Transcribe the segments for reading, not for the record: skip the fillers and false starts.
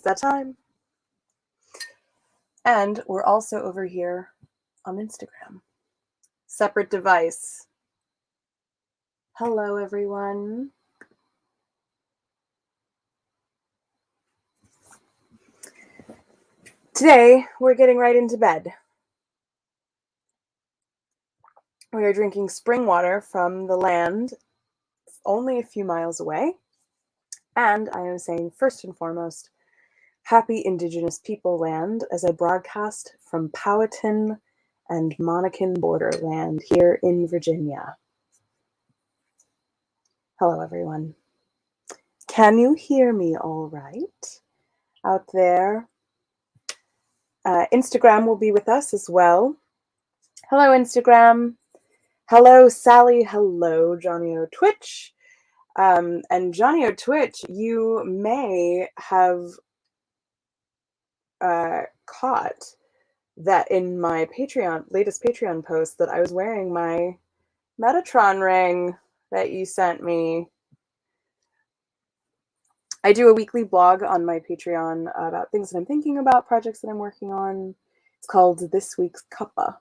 It's that time. And we're also over here on Instagram. Separate device. Hello, everyone. Today, we're getting right into bed. We are drinking spring water from the land only a few miles away. And I am saying, first and foremost, happy Indigenous people land as I broadcast from Powhatan and Monacan borderland here in Virginia. Hello, everyone. Can you hear me all right out there? Instagram will be with us as well. Hello, Instagram. Hello, Sally. Hello, Johnny O Twitch. And Johnny O Twitch, you may have caught that in my latest Patreon post that I was wearing my Metatron ring that you sent me. I do a weekly blog on my Patreon about things that I'm thinking about, projects that I'm working on. It's called This Week's Cuppa.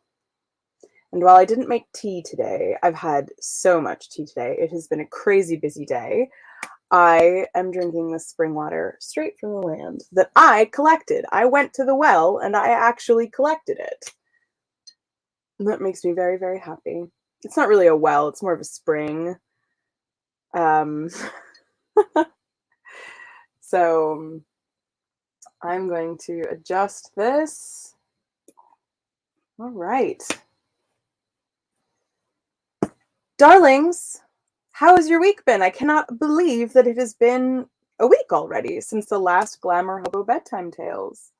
And while I didn't make tea today, I've had so much tea today. It has been a crazy busy day. I am drinking this spring water straight from the land that I collected. I went to the well and I actually collected it. And that makes me very, very happy. It's not really a well, it's more of a spring. So I'm going to adjust this. All right. Darlings, how has your week been? I cannot believe that it has been a week already since the last GlamourHobo Bedtime Tales.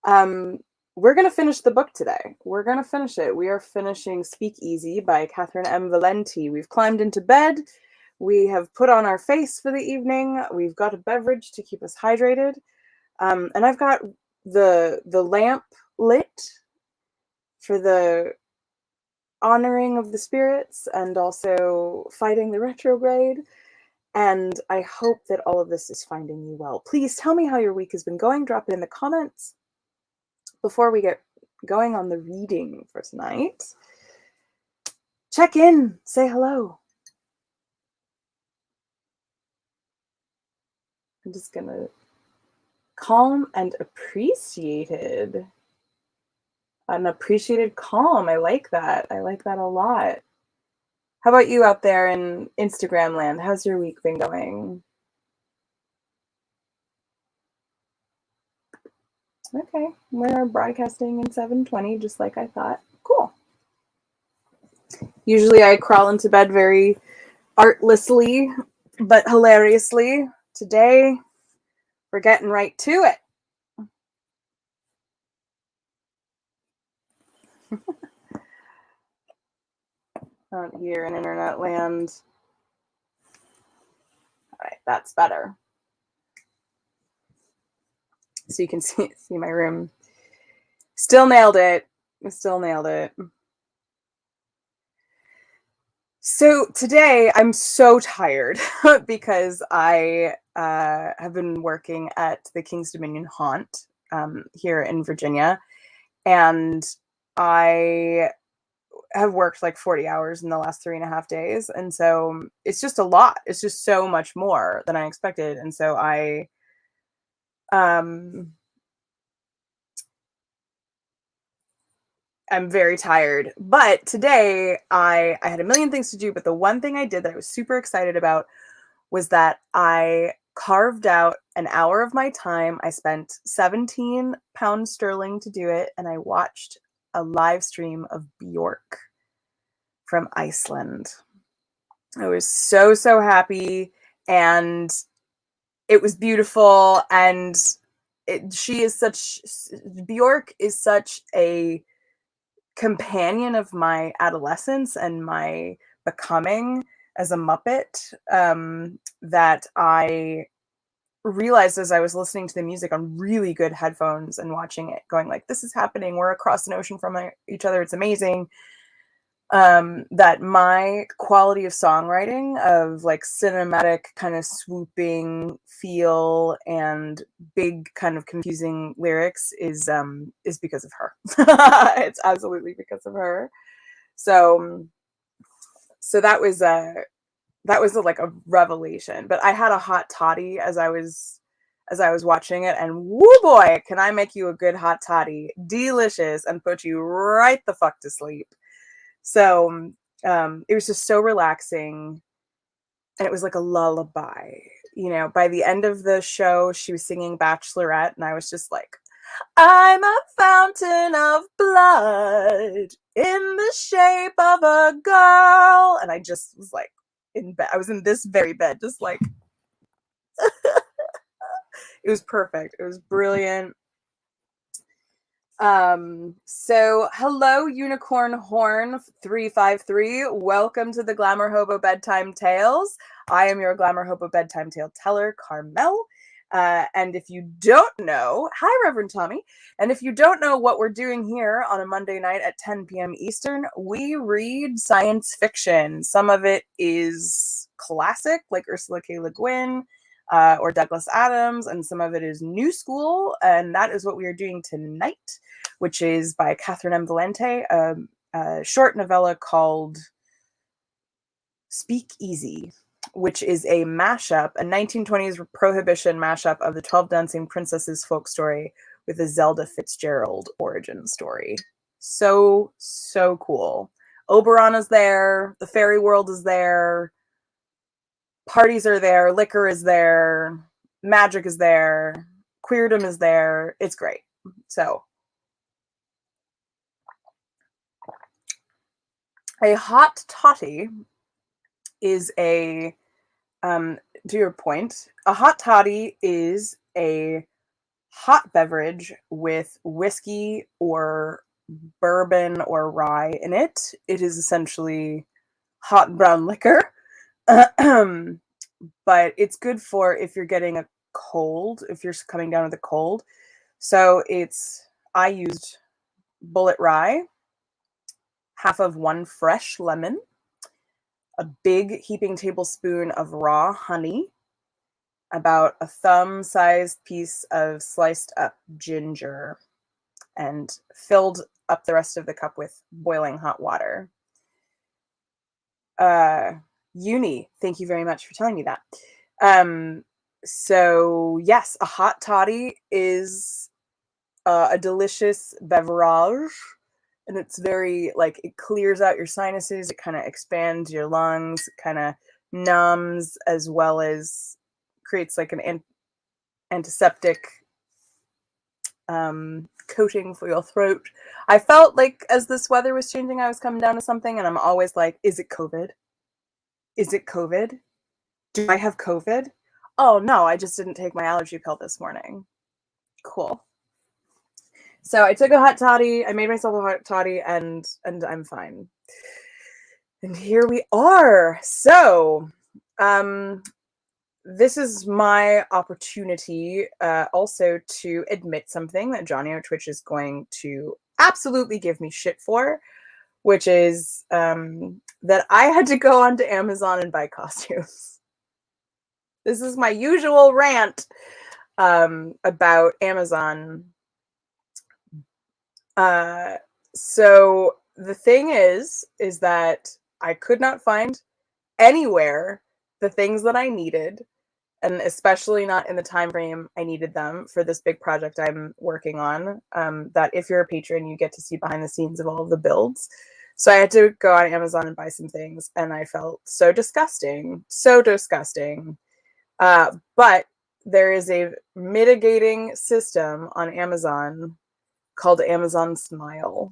We're going to finish the book today. We're going to finish it. We are finishing Speakeasy by Catherynne M. Valente. We've climbed into bed. We have put on our face for the evening. We've got a beverage to keep us hydrated. And I've got the lamp lit for the honoring of the spirits and also fighting the retrograde. And I hope that all of this is finding you well. Please tell me how your week has been going. Drop it in the comments. Before we get going on the reading for tonight, check in, say hello. I'm just gonna calm and appreciated. An appreciated calm. I like that. I like that a lot. How about you out there in Instagram land? How's your week been going? Okay, we're broadcasting in 720, just like I thought. Cool. Usually I crawl into bed very artlessly, but hilariously. Today, we're getting right to it. Out here in internet land. All right, that's better. So you can see my room. Still nailed it. Still nailed it. So today I'm so tired because I have been working at the King's Dominion Haunt here in Virginia, and I have worked like 40 hours in the last 3.5 days, and so it's just a lot. It's just so much more than I expected, and so I'm very tired. But today I had a million things to do, but the one thing I did that I was super excited about was that I carved out an hour of my time. I spent 17 pounds sterling to do it, and I watched a live stream of Bjork from Iceland. I was so, so happy, and it was beautiful, and Bjork is such a companion of my adolescence and my becoming as a Muppet, that I realized as I was listening to the music on really good headphones and watching it, going like, this is happening. We're across an ocean from each other. It's amazing. that my quality of songwriting, of like cinematic kind of swooping feel and big kind of confusing lyrics, is because of her. It's absolutely because of her. So that was like a revelation. But I had a hot toddy as I was watching it, and woo boy, can I make you a good hot toddy. Delicious, and put you right the fuck to sleep. So it was just so relaxing, and it was like a lullaby. You know, by the end of the show, she was singing Bachelorette, and I was just like, I'm a fountain of blood in the shape of a girl. And I just was like in bed. I was in this very bed, just like, it was perfect. It was brilliant. So hello, Unicorn Horn 353. Welcome to the GlamourHobo Bedtime Tales. I am your GlamourHobo Bedtime Tale teller, Carmel. And if you don't know, hi, Reverend Tommy. And if you don't know what we're doing here on a Monday night at 10 p.m. Eastern, we read science fiction. Some of it is classic, like Ursula K. Le Guin, or Douglas Adams, and some of it is new school, and that is what we are doing tonight, which is by Catherynne M. Valente, a short novella called Speakeasy, which is a mashup, a 1920s Prohibition mashup of the 12 Dancing Princesses folk story with a Zelda Fitzgerald origin story. So cool. Oberon is there, the fairy world is there, parties are there, liquor is there, magic is there, queerdom is there. It's great. So a hot toddy is a, to your point, a hot toddy is a hot beverage with whiskey or bourbon or rye in it. It is essentially hot brown liquor. But it's good for if you're getting a cold, if you're coming down with a cold. So I used bullet rye, half of one fresh lemon, a big heaping tablespoon of raw honey, about a thumb-sized piece of sliced up ginger, and filled up the rest of the cup with boiling hot water. Uni, thank you very much for telling me that. So yes, a hot toddy is a delicious beverage, and it's very, like, it clears out your sinuses, it kind of expands your lungs, kind of numbs, as well as creates like an antiseptic coating for your throat. I felt like as this weather was changing, I was coming down to something, and I'm always like, is it COVID? Is it COVID? Do I have COVID? Oh no, I just didn't take my allergy pill this morning. Cool. So I took a hot toddy, I made myself a hot toddy, and I'm fine. And here we are. So, this is my opportunity also to admit something that Johnny O Twitch is going to absolutely give me shit for, which is that I had to go onto Amazon and buy costumes. This is my usual rant about Amazon. So the thing is that I could not find anywhere the things that I needed, and especially not in the time frame I needed them for this big project I'm working on, that if you're a patron, you get to see behind the scenes of all of the builds. So I had to go on Amazon and buy some things, and I felt so disgusting. So disgusting. But there is a mitigating system on Amazon called Amazon Smile.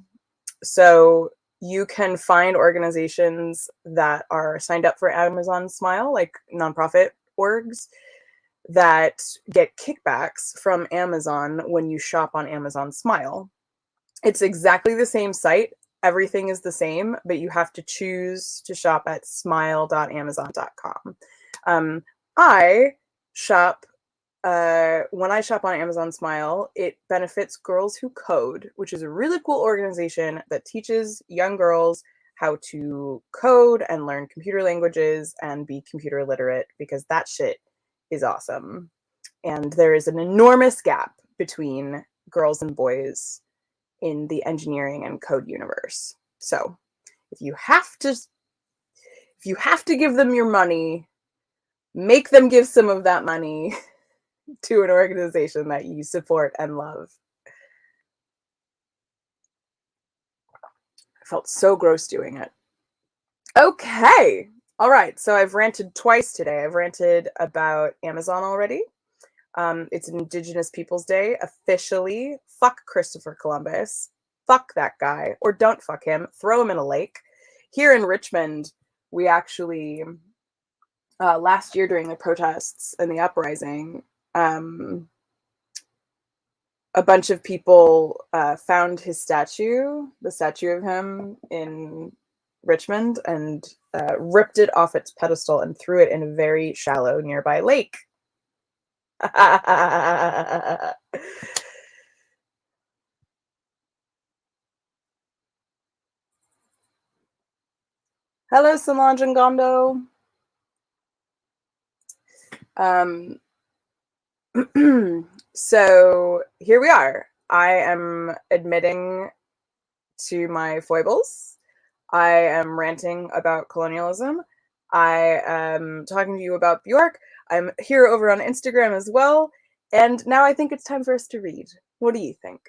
So you can find organizations that are signed up for Amazon Smile, like nonprofit orgs, that get kickbacks from Amazon when you shop on Amazon Smile. It's exactly the same site. Everything is the same, but you have to choose to shop at smile.amazon.com. I shop when I shop on Amazon Smile, it benefits Girls Who Code, which is a really cool organization that teaches young girls how to code and learn computer languages and be computer literate, because that shit is awesome. And there is an enormous gap between girls and boys in the engineering and code universe. So if you have to give them your money, make them give some of that money to an organization that you support and love. I felt so gross doing it. Okay. All right. So I've ranted twice today. I've ranted about Amazon already. It's Indigenous Peoples Day officially. Fuck Christopher Columbus. Fuck that guy. Or don't fuck him. Throw him in a lake. Here in Richmond, we actually, last year during the protests and the uprising, a bunch of people found his statue, the statue of him in Richmond, and ripped it off its pedestal and threw it in a very shallow nearby lake. Hello, Solange and Gondo. So here we are. I am admitting to my foibles. I am ranting about colonialism. I am talking to you about Bjork. I'm here over on Instagram as well. And now I think it's time for us to read. What do you think?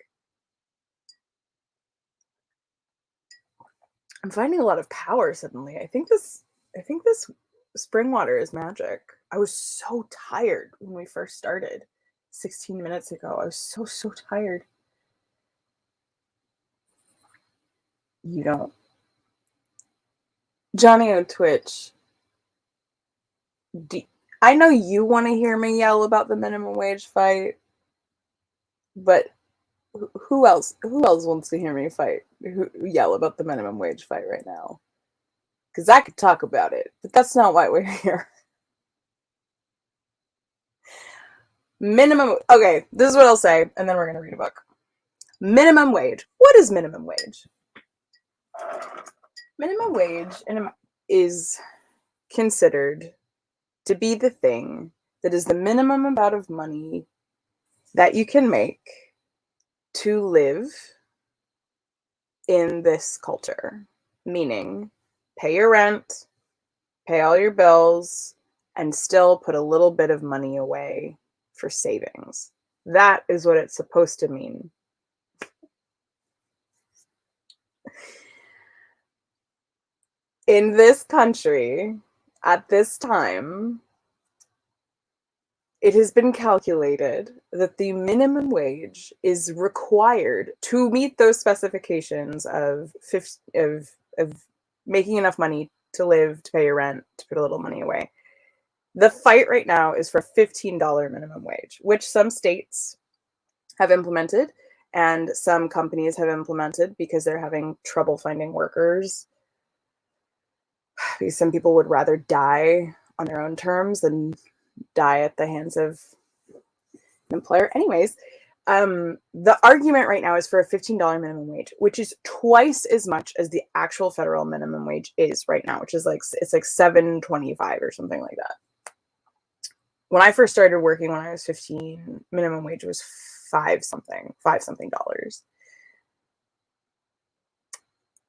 I'm finding a lot of power suddenly. I think this spring water is magic. I was so tired when we first started 16 minutes ago. I was so tired. You don't. Johnny on Twitch. I know you want to hear me yell about the minimum wage fight, but who else wants to hear me yell about the minimum wage fight right now? Because I could talk about it, but that's not why we're here. Okay, this is what I'll say, and then we're going to read a book. Minimum wage. What is minimum wage? Minimum wage is considered to be the thing that is the minimum amount of money that you can make to live in this culture. Meaning, pay your rent, pay all your bills, and still put a little bit of money away for savings. That is what it's supposed to mean. In this country, at this time, it has been calculated that the minimum wage is required to meet those specifications of making enough money to live, to pay your rent, to put a little money away. The fight right now is for $15 minimum wage, which some states have implemented and some companies have implemented because they're having trouble finding workers. Because some people would rather die on their own terms than die at the hands of an employer. Anyways, the argument right now is for a $15 minimum wage, which is twice as much as the actual federal minimum wage is right now, which is it's like $7.25 or something like that. When I first started working when I was 15, minimum wage was five something dollars.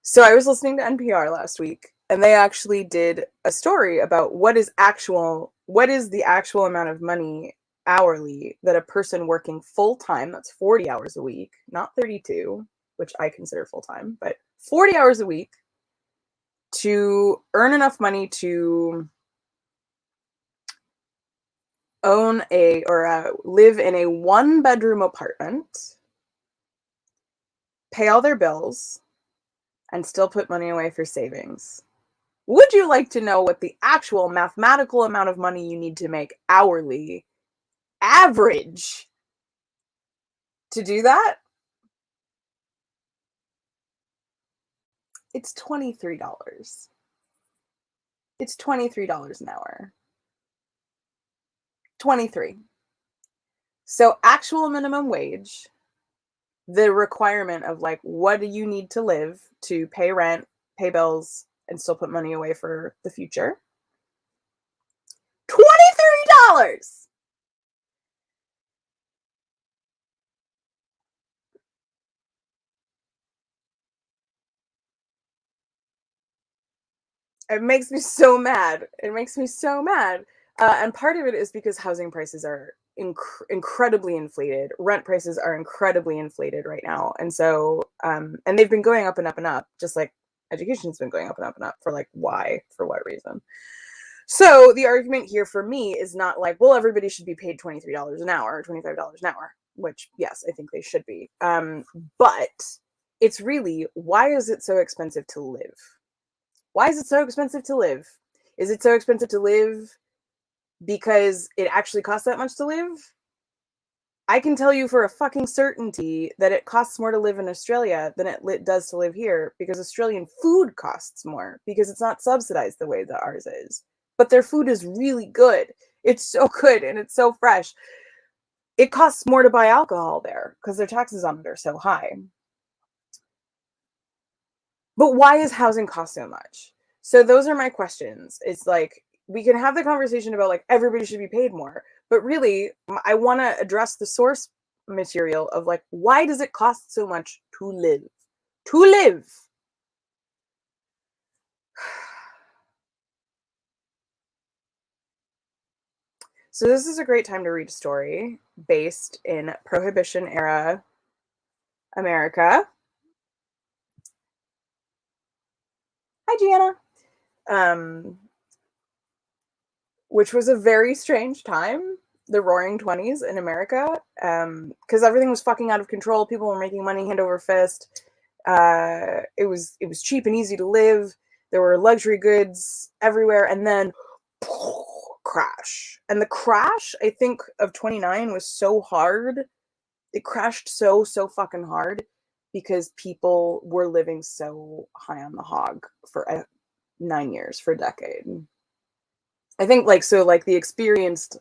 So I was listening to NPR last week, and they actually did a story about what is the actual amount of money hourly that a person working full-time, that's 40 hours a week, not 32, which I consider full-time, but 40 hours a week, to earn enough money to own live in a one-bedroom apartment, pay all their bills, and still put money away for savings. Would you like to know what the actual mathematical amount of money you need to make hourly, average, to do that? It's $23. It's $23 an hour. 23. So actual minimum wage, the requirement of what do you need to live, to pay rent, pay bills, and still put money away for the future. $23! It makes me so mad. It makes me so mad. And part of it is because housing prices are incredibly inflated. Rent prices are incredibly inflated right now. And so, and they've been going up and up and up, just like education's been going up and up and up for like, why? For what reason? So the argument here for me is not like, well, everybody should be paid $23 an hour or $25 an hour, which, yes, I think they should be. But it's really, why is it so expensive to live? Why is it so expensive to live? Is it so expensive to live because it actually costs that much to live? I can tell you for a fucking certainty that it costs more to live in Australia than it does to live here, because Australian food costs more because it's not subsidized the way that ours is. But their food is really good. It's so good and it's so fresh. It costs more to buy alcohol there because their taxes on it are so high. But why is housing cost so much? So those are my questions. It's like, we can have the conversation about like everybody should be paid more, but really I want to address the source material of like, why does it cost so much to live? To live. So this is a great time to read a story based in Prohibition era America. Hi, Gianna. Which was a very strange time, the Roaring 20s in America, because everything was fucking out of control. People were making money hand over fist. It was cheap and easy to live. There were luxury goods everywhere, and then crash. And the crash, I think, of 29 was so hard. It crashed so fucking hard because people were living so high on the hog for 9 years, for a decade. I think like, so like the experience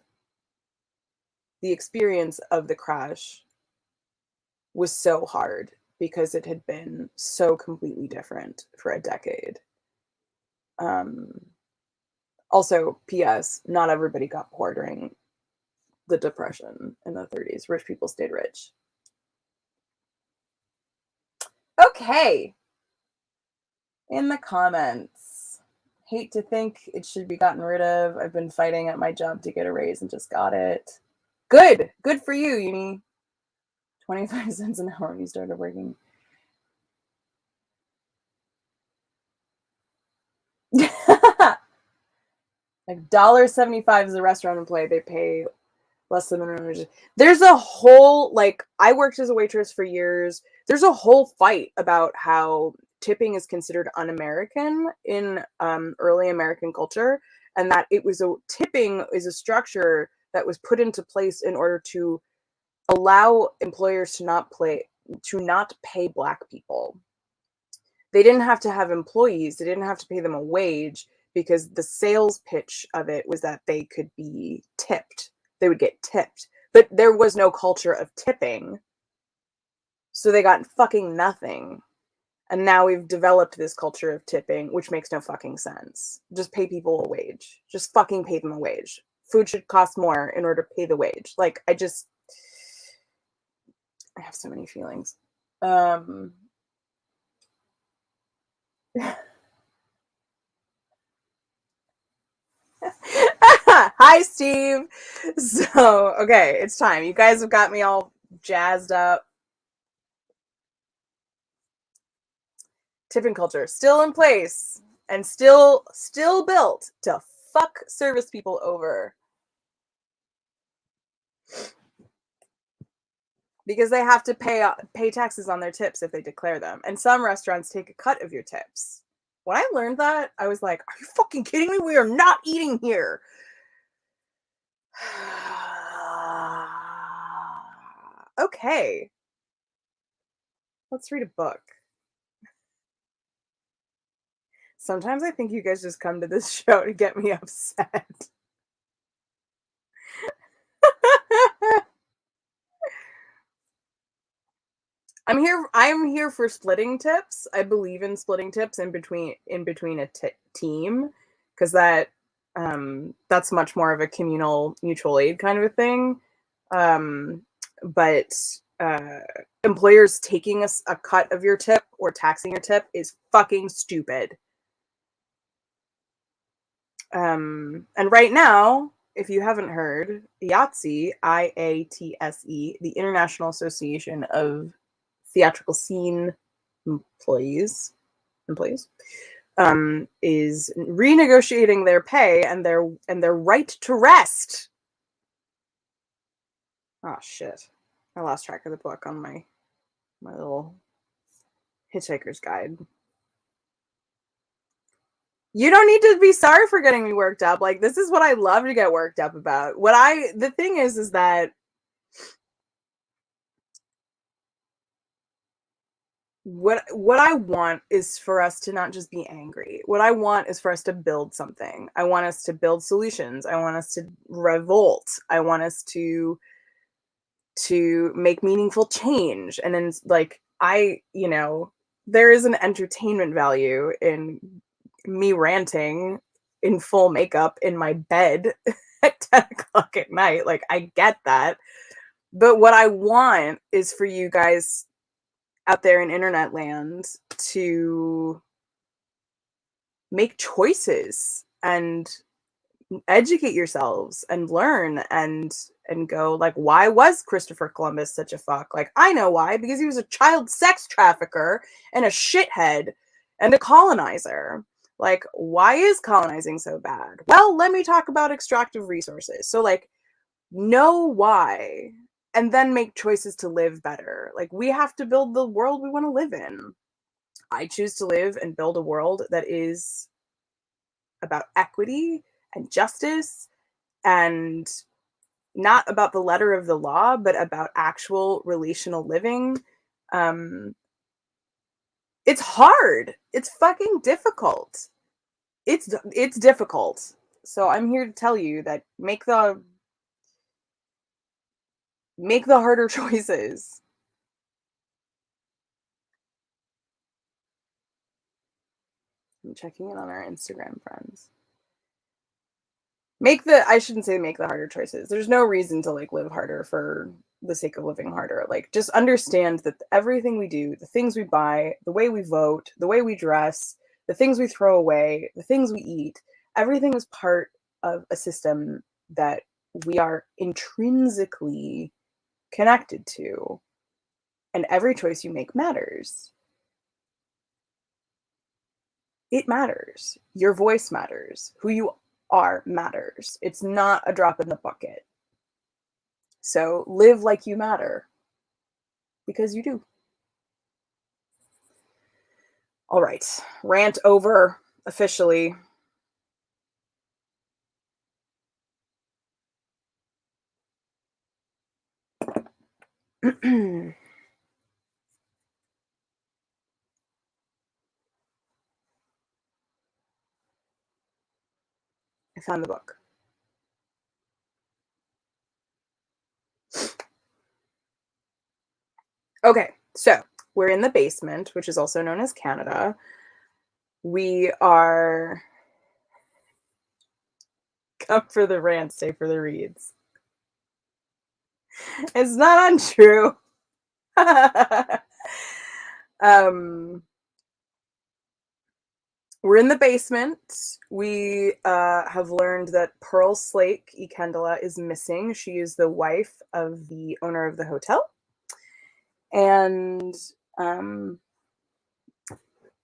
of the crash was so hard because it had been so completely different for a decade. Also, P.S., not everybody got poor during the Depression in the 30s. Rich people stayed rich. Okay. In the comments, hate to think it should be gotten rid of. I've been fighting at my job to get a raise and just got it. Good for you, Uni. 25 cents an hour when you started working. Like $1.75 as a restaurant employee, they pay less than minimum wage. There's a whole, like, I worked as a waitress for years. There's a whole fight about how tipping is considered un-American in early American culture, and that tipping is a structure that was put into place in order to allow employers to not pay Black people. They didn't have to have employees. They didn't have to pay them a wage, because the sales pitch of it was that they could be tipped. They would get tipped. But there was no culture of tipping. So they got fucking nothing. And now we've developed this culture of tipping, which makes no fucking sense. Just pay people a wage. Just fucking pay them a wage. Food should cost more in order to pay the wage. Like, I have so many feelings. Hi, Steve. So, okay, it's time. You guys have got me all jazzed up. Tipping culture still in place and still built to fuck service people over, because they have to pay taxes on their tips if they declare them, and some restaurants take a cut of your tips. When I learned that, I was like, are you fucking kidding me? We are not eating here. Okay, let's read a book. Sometimes I think you guys just come to this show to get me upset. I'm here for splitting tips. I believe in splitting tips in between a team, because that's much more of a communal mutual aid kind of a thing. But employers taking a cut of your tip or taxing your tip is fucking stupid. And right now, if you haven't heard, IATSE, IATSE, the International Association of Theatrical Scene Employees, is renegotiating their pay and their right to rest. Oh shit! I lost track of the book on my little Hitchhiker's Guide. You don't need to be sorry for getting me worked up. Like, this is what I love to get worked up about. The thing is that what I want is for us to not just be angry. What I want is for us to build something. I want us to build solutions. I want us to revolt. I want us to make meaningful change. And then, like, there is an entertainment value in me ranting in full makeup in my bed at 10 o'clock at night. Like, I get that. But what I want is for you guys out there in internet land to make choices and educate yourselves and learn and go, like, why was Christopher Columbus such a fuck? Like, I know why, because he was a child sex trafficker and a shithead and a colonizer. Like, why is colonizing so bad? Well, let me talk about extractive resources. So, like, know why and then make choices to live better. Like, we have to build the world we want to live in. I choose to live and build a world that is about equity and justice, and not about the letter of the law, but about actual relational living. It's hard. It's fucking difficult. It's difficult. So I'm here to tell you that make the harder choices. I'm checking in on our Instagram friends. I shouldn't say make the harder choices. There's no reason to, like, live harder for the sake of living harder. Like, just understand that everything we do, the things we buy, the way we vote, the way we dress, the things we throw away, the things we eat, everything is part of a system that we are intrinsically connected to. And every choice you make matters. It matters. Your voice matters. Who you are matters. It's not a drop in the bucket. So live like you matter, because you do. All right, rant over officially. I found the book. Okay, so we're in the basement, which is also known as Canada. We are come for the rant, stay for the reads. It's not untrue. We're in the basement. We have learned that Pearl Slake Ikendala is missing. She is the wife of the owner of the hotel. And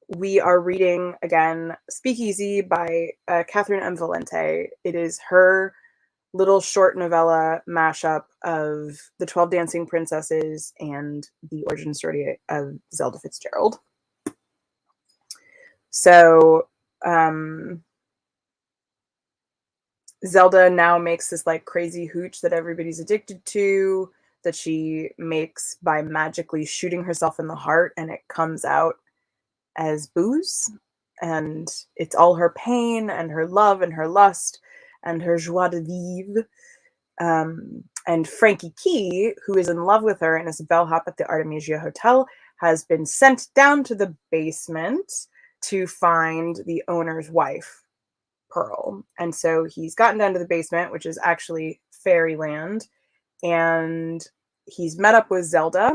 we are reading, again, Speakeasy by Catherynne M. Valente. It is her little short novella mashup of The 12 Dancing Princesses and the origin story of Zelda Fitzgerald. So Zelda now makes this, like, crazy hooch that everybody's addicted to, that she makes by magically shooting herself in the heart, and it comes out as booze. And it's all her pain and her love and her lust and her joie de vivre. And Frankie Key, who is in love with her and is a bellhop at the Artemisia Hotel, has been sent down to the basement to find the owner's wife, Pearl. And so he's gotten down to the basement, which is actually fairyland, and he's met up with Zelda,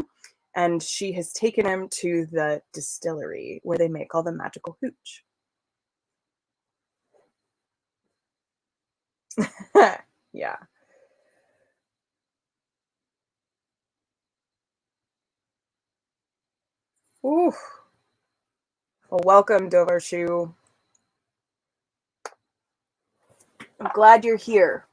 and she has taken him to the distillery where they make all the magical hooch. Yeah. Ooh. Well, welcome, Dover Shoe. I'm glad you're here.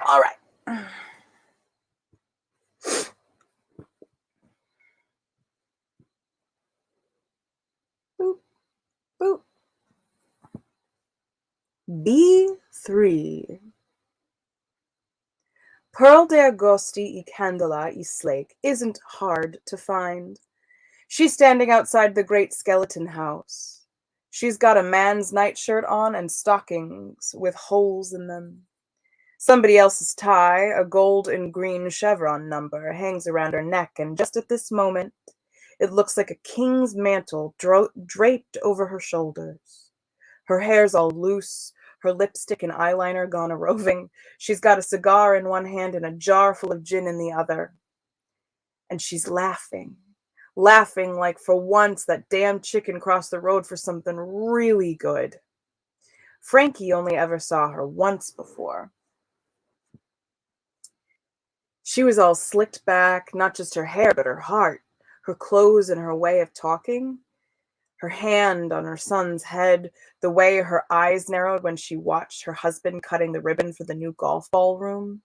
All right. Boop, boop. B3. Pearl de Agosti y Candela y Slake isn't hard to find. She's standing outside the great skeleton house. She's got a man's nightshirt on and stockings with holes in them. Somebody else's tie, a gold and green chevron number, hangs around her neck, and just at this moment, it looks like a king's mantle draped over her shoulders. Her hair's all loose, her lipstick and eyeliner gone a-roving. She's got a cigar in one hand and a jar full of gin in the other. And she's laughing like for once that damn chicken crossed the road for something really good. Frankie only ever saw her once before. She was all slicked back, not just her hair, but her heart, her clothes and her way of talking. Her hand on her son's head, the way her eyes narrowed when she watched her husband cutting the ribbon for the new golf ballroom.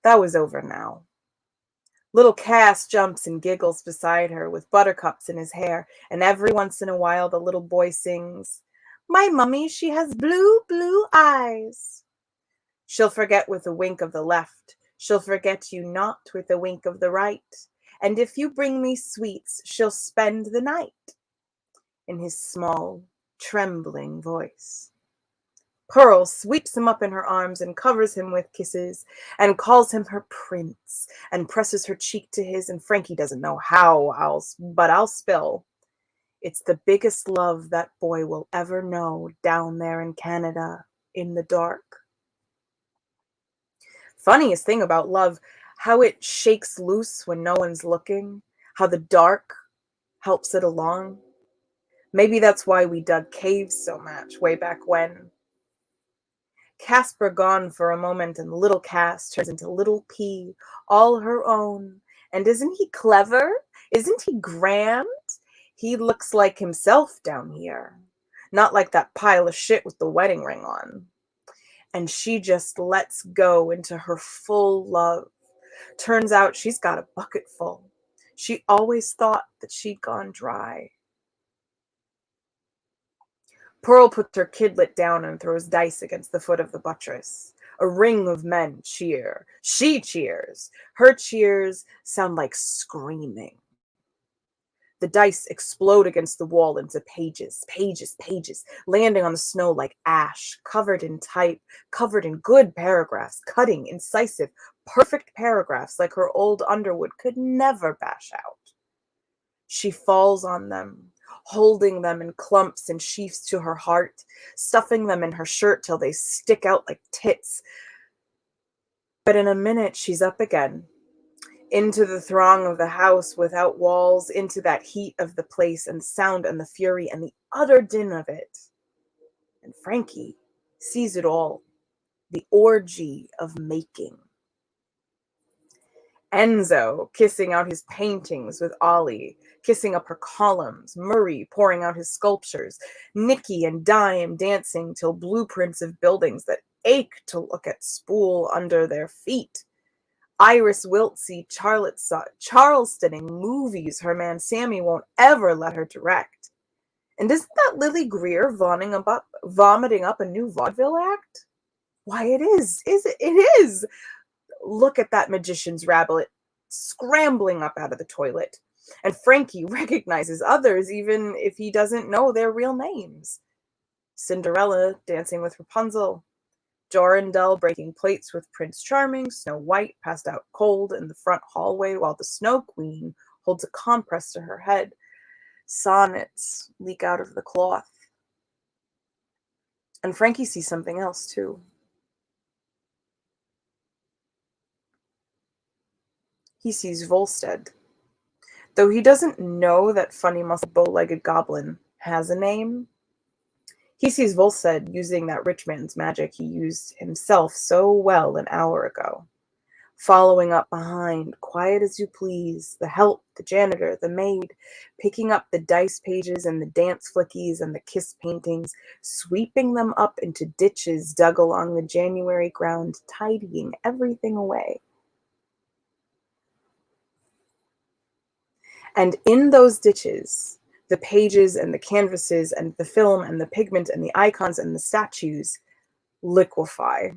That was over now. Little Cass jumps and giggles beside her with buttercups in his hair, and every once in a while the little boy sings, "My mummy, she has blue, blue eyes." She'll forget with a wink of the left. She'll forget you not with a wink of the right. And if you bring me sweets, she'll spend the night. In his small, trembling voice. Pearl sweeps him up in her arms and covers him with kisses and calls him her prince and presses her cheek to his, and Frankie doesn't know how, but I'll spill. It's the biggest love that boy will ever know down there in Canada in the dark. Funniest thing about love, how it shakes loose when no one's looking, how the dark helps it along. Maybe that's why we dug caves so much way back when. Casper gone for a moment, and little Cass turns into little P, all her own. And isn't he clever? Isn't he grand? He looks like himself down here. Not like that pile of shit with the wedding ring on. And she just lets go into her full love. Turns out she's got a bucket full. She always thought that she'd gone dry. Pearl puts her kidlet down and throws dice against the foot of the buttress. A ring of men cheer. She cheers. Her cheers sound like screaming. The dice explode against the wall into pages, landing on the snow like ash, covered in type, covered in good paragraphs, cutting, incisive, perfect paragraphs like her old Underwood could never bash out. She falls on them, holding them in clumps and sheafs to her heart, stuffing them in her shirt till they stick out like tits. But in a minute, she's up again, into the throng of the house without walls, into that heat of the place and sound and the fury and the utter din of it. And Frankie sees it all, the orgy of making. Enzo kissing out his paintings with Ollie, kissing up her columns, Murray pouring out his sculptures, Nicky and Dime dancing till blueprints of buildings that ache to look at spool under their feet. Iris Wiltsey Charlestoning movies her man Sammy won't ever let her direct. And isn't that Lily Greer vomiting up a new vaudeville act? Why, it is. It is. Look at that magician's rabbit scrambling up out of the toilet. And Frankie recognizes others even if he doesn't know their real names. Cinderella dancing with Rapunzel, Jorindel breaking plates with Prince Charming, Snow White passed out cold in the front hallway while the Snow Queen holds a compress to her head. Sonnets leak out of the cloth. And Frankie sees something else, too. He sees Volstead. Though he doesn't know that funny muscle bow-legged goblin has a name, he sees Volstead using that rich man's magic he used himself so well an hour ago. Following up behind, quiet as you please, the help, the janitor, the maid, picking up the dice pages and the dance flickies and the kiss paintings, sweeping them up into ditches dug along the January ground, tidying everything away. And in those ditches, the pages and the canvases and the film and the pigment and the icons and the statues liquefy.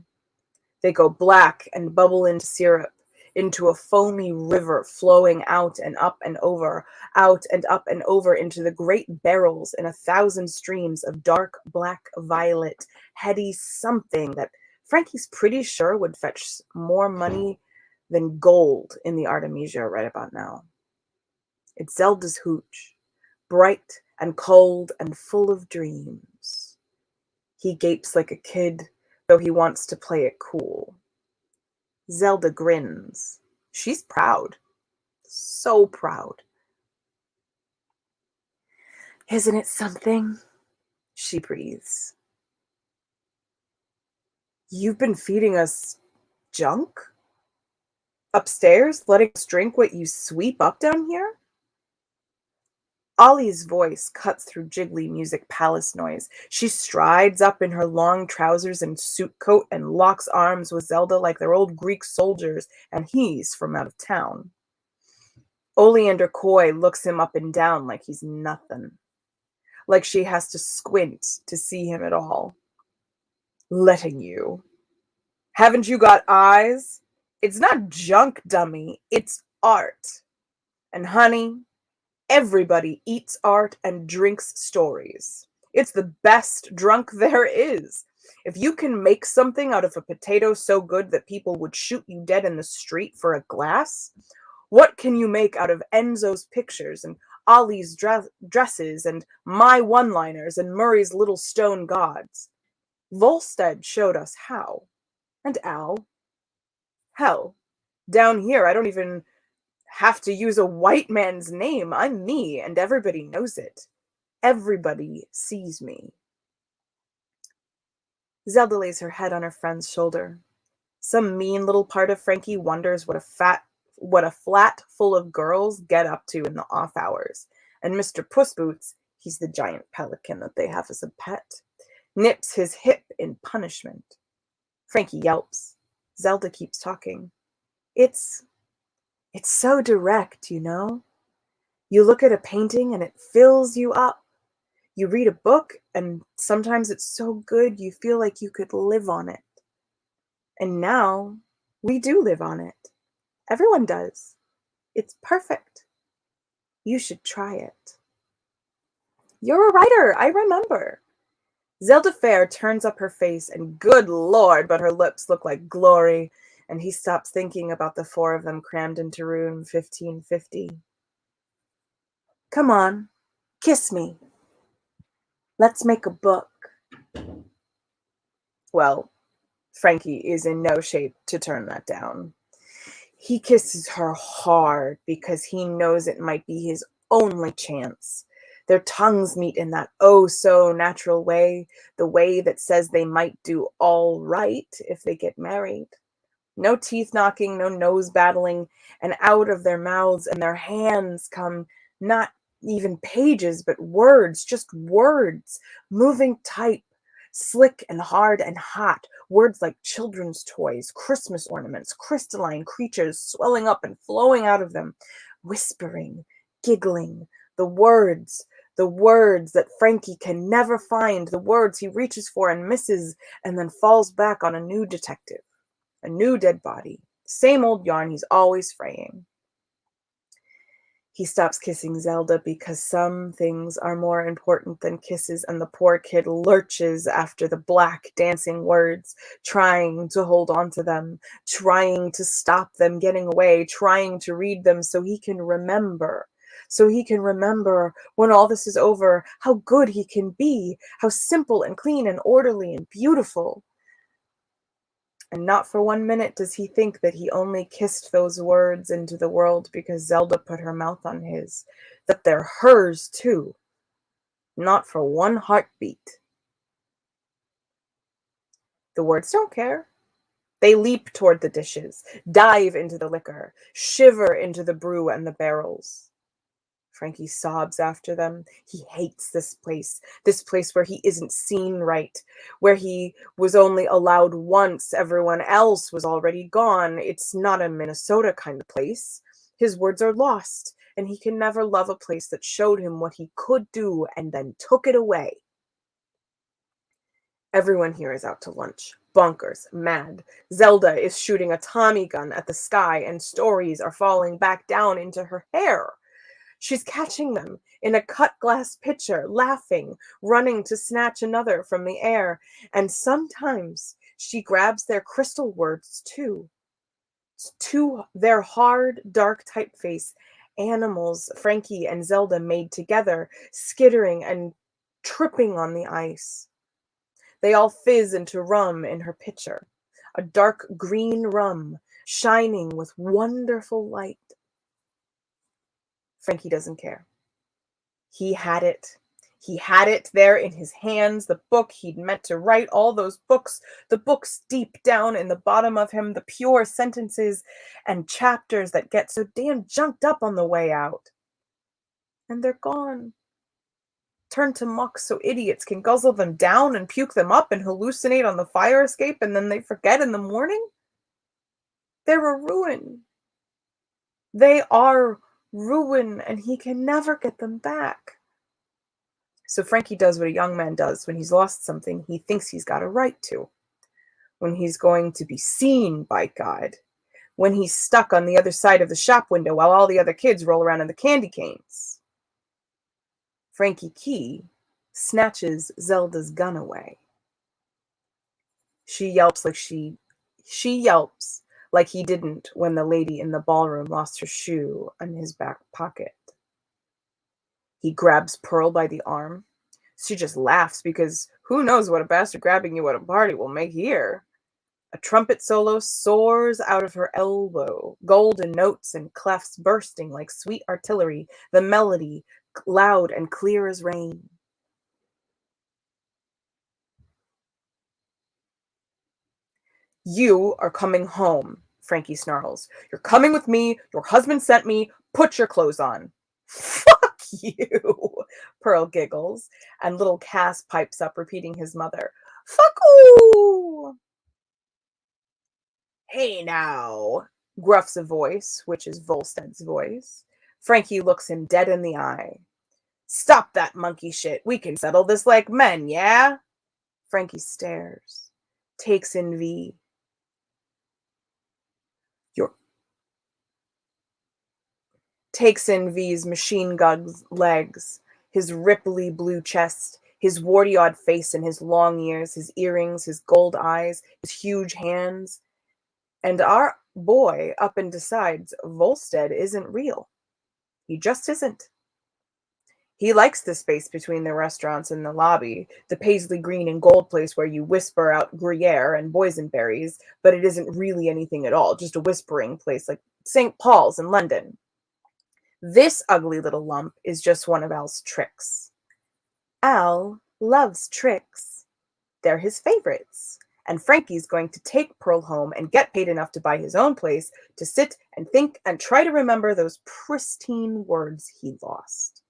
They go black and bubble into syrup, into a foamy river flowing out and up and over, out and up and over into the great barrels in 1,000 streams of dark black violet, heady something that Frankie's pretty sure would fetch more money than gold in the Artemisia right about now. It's Zelda's hooch, bright and cold and full of dreams. He gapes like a kid, though he wants to play it cool. Zelda grins. She's proud. So proud. Isn't it something? She breathes. You've been feeding us junk? Upstairs, letting us drink what you sweep up down here? Ollie's voice cuts through jiggly music palace noise. She strides up in her long trousers and suit coat and locks arms with Zelda like they're old Greek soldiers, and he's from out of town. Oleander Coy looks him up and down like he's nothing. Like she has to squint to see him at all. Letting you. Haven't you got eyes? It's not junk, dummy. It's art. And honey, everybody eats art and drinks stories. It's the best drunk there is. If you can make something out of a potato so good that people would shoot you dead in the street for a glass, what can you make out of Enzo's pictures and Ollie's dresses and my one-liners and Murray's little stone gods? Volstead showed us how. And Al. Hell, down here I don't even have to use a white man's name. I'm me, and everybody knows it. Everybody sees me. Zelda lays her head on her friend's shoulder. Some mean little part of Frankie wonders what a flat full of girls get up to in the off hours. And Mr. Pussboots, he's the giant pelican that they have as a pet, nips his hip in punishment. Frankie yelps. Zelda keeps talking. It's so direct, you know? You look at a painting and it fills you up. You read a book and sometimes it's so good you feel like you could live on it. And now we do live on it. Everyone does. It's perfect. You should try it. You're a writer, I remember. Zelda Fair turns up her face and good Lord, but her lips look like glory. And he stops thinking about the four of them crammed into room 1550. Come on, kiss me. Let's make a book. Well, Frankie is in no shape to turn that down. He kisses her hard because he knows it might be his only chance. Their tongues meet in that oh-so-natural way, the way that says they might do all right if they get married. No teeth knocking, no nose battling, and out of their mouths and their hands come not even pages, but words, just words, moving type, slick and hard and hot, words like children's toys, Christmas ornaments, crystalline creatures swelling up and flowing out of them, whispering, giggling, the words that Frankie can never find, the words he reaches for and misses, and then falls back on a new detective. A new dead body. Same old yarn he's always fraying. He stops kissing Zelda because some things are more important than kisses, and the poor kid lurches after the black dancing words, trying to hold on to them, trying to stop them getting away, trying to read them so he can remember. So he can remember when all this is over how good he can be, how simple and clean and orderly and beautiful. And not for 1 minute does he think that he only kissed those words into the world because Zelda put her mouth on his, that they're hers too. Not for one heartbeat. The words don't care. They leap toward the dishes, dive into the liquor, shiver into the brew and the barrels. Frankie sobs after them. He hates this place where he isn't seen right, where he was only allowed once, everyone else was already gone. It's not a Minnesota kind of place. His words are lost, and he can never love a place that showed him what he could do and then took it away. Everyone here is out to lunch, bonkers, mad. Zelda is shooting a Tommy gun at the sky, and stories are falling back down into her hair. She's catching them in a cut glass pitcher, laughing, running to snatch another from the air. And sometimes she grabs their crystal words too. To their hard, dark typeface, animals Frankie and Zelda made together, skittering and tripping on the ice. They all fizz into rum in her pitcher, a dark green rum, shining with wonderful light. Frankie doesn't care. He had it. He had it there in his hands, the book he'd meant to write, all those books, the books deep down in the bottom of him, the pure sentences and chapters that get so damn junked up on the way out. And they're gone. Turned to muck so idiots can guzzle them down and puke them up and hallucinate on the fire escape, and then they forget in the morning? They're a ruin. They are ruin, and he can never get them back. So Frankie does what a young man does when he's lost something he thinks he's got a right to. When he's going to be seen by God. When he's stuck on the other side of the shop window while all the other kids roll around in the candy canes. Frankie Key snatches Zelda's gun away. She yelps like he didn't when the lady in the ballroom lost her shoe in his back pocket. He grabs Pearl by the arm. She just laughs because who knows what a bastard grabbing you at a party will make here. A trumpet solo soars out of her elbow, golden notes and clefs bursting like sweet artillery, the melody loud and clear as rain. You are coming home, Frankie snarls. You're coming with me. Your husband sent me. Put your clothes on. Fuck you, Pearl giggles, and little Cass pipes up, repeating his mother. Fuck ooh. Hey now, gruffs a voice, which is Volstead's voice. Frankie looks him dead in the eye. Stop that monkey shit. We can settle this like men, yeah? Frankie stares, takes in V. Takes in V's machine gun legs, his ripply blue chest, his warty-odd face and his long ears, his earrings, his gold eyes, his huge hands. And our boy up and decides Volstead isn't real. He just isn't. He likes the space between the restaurants and the lobby, the paisley green and gold place where you whisper out Gruyere and boysenberries, but it isn't really anything at all, just a whispering place like St. Paul's in London. This ugly little lump is just one of Al's tricks. Al loves tricks. They're his favorites. And Frankie's going to take Pearl home and get paid enough to buy his own place to sit and think and try to remember those pristine words he lost.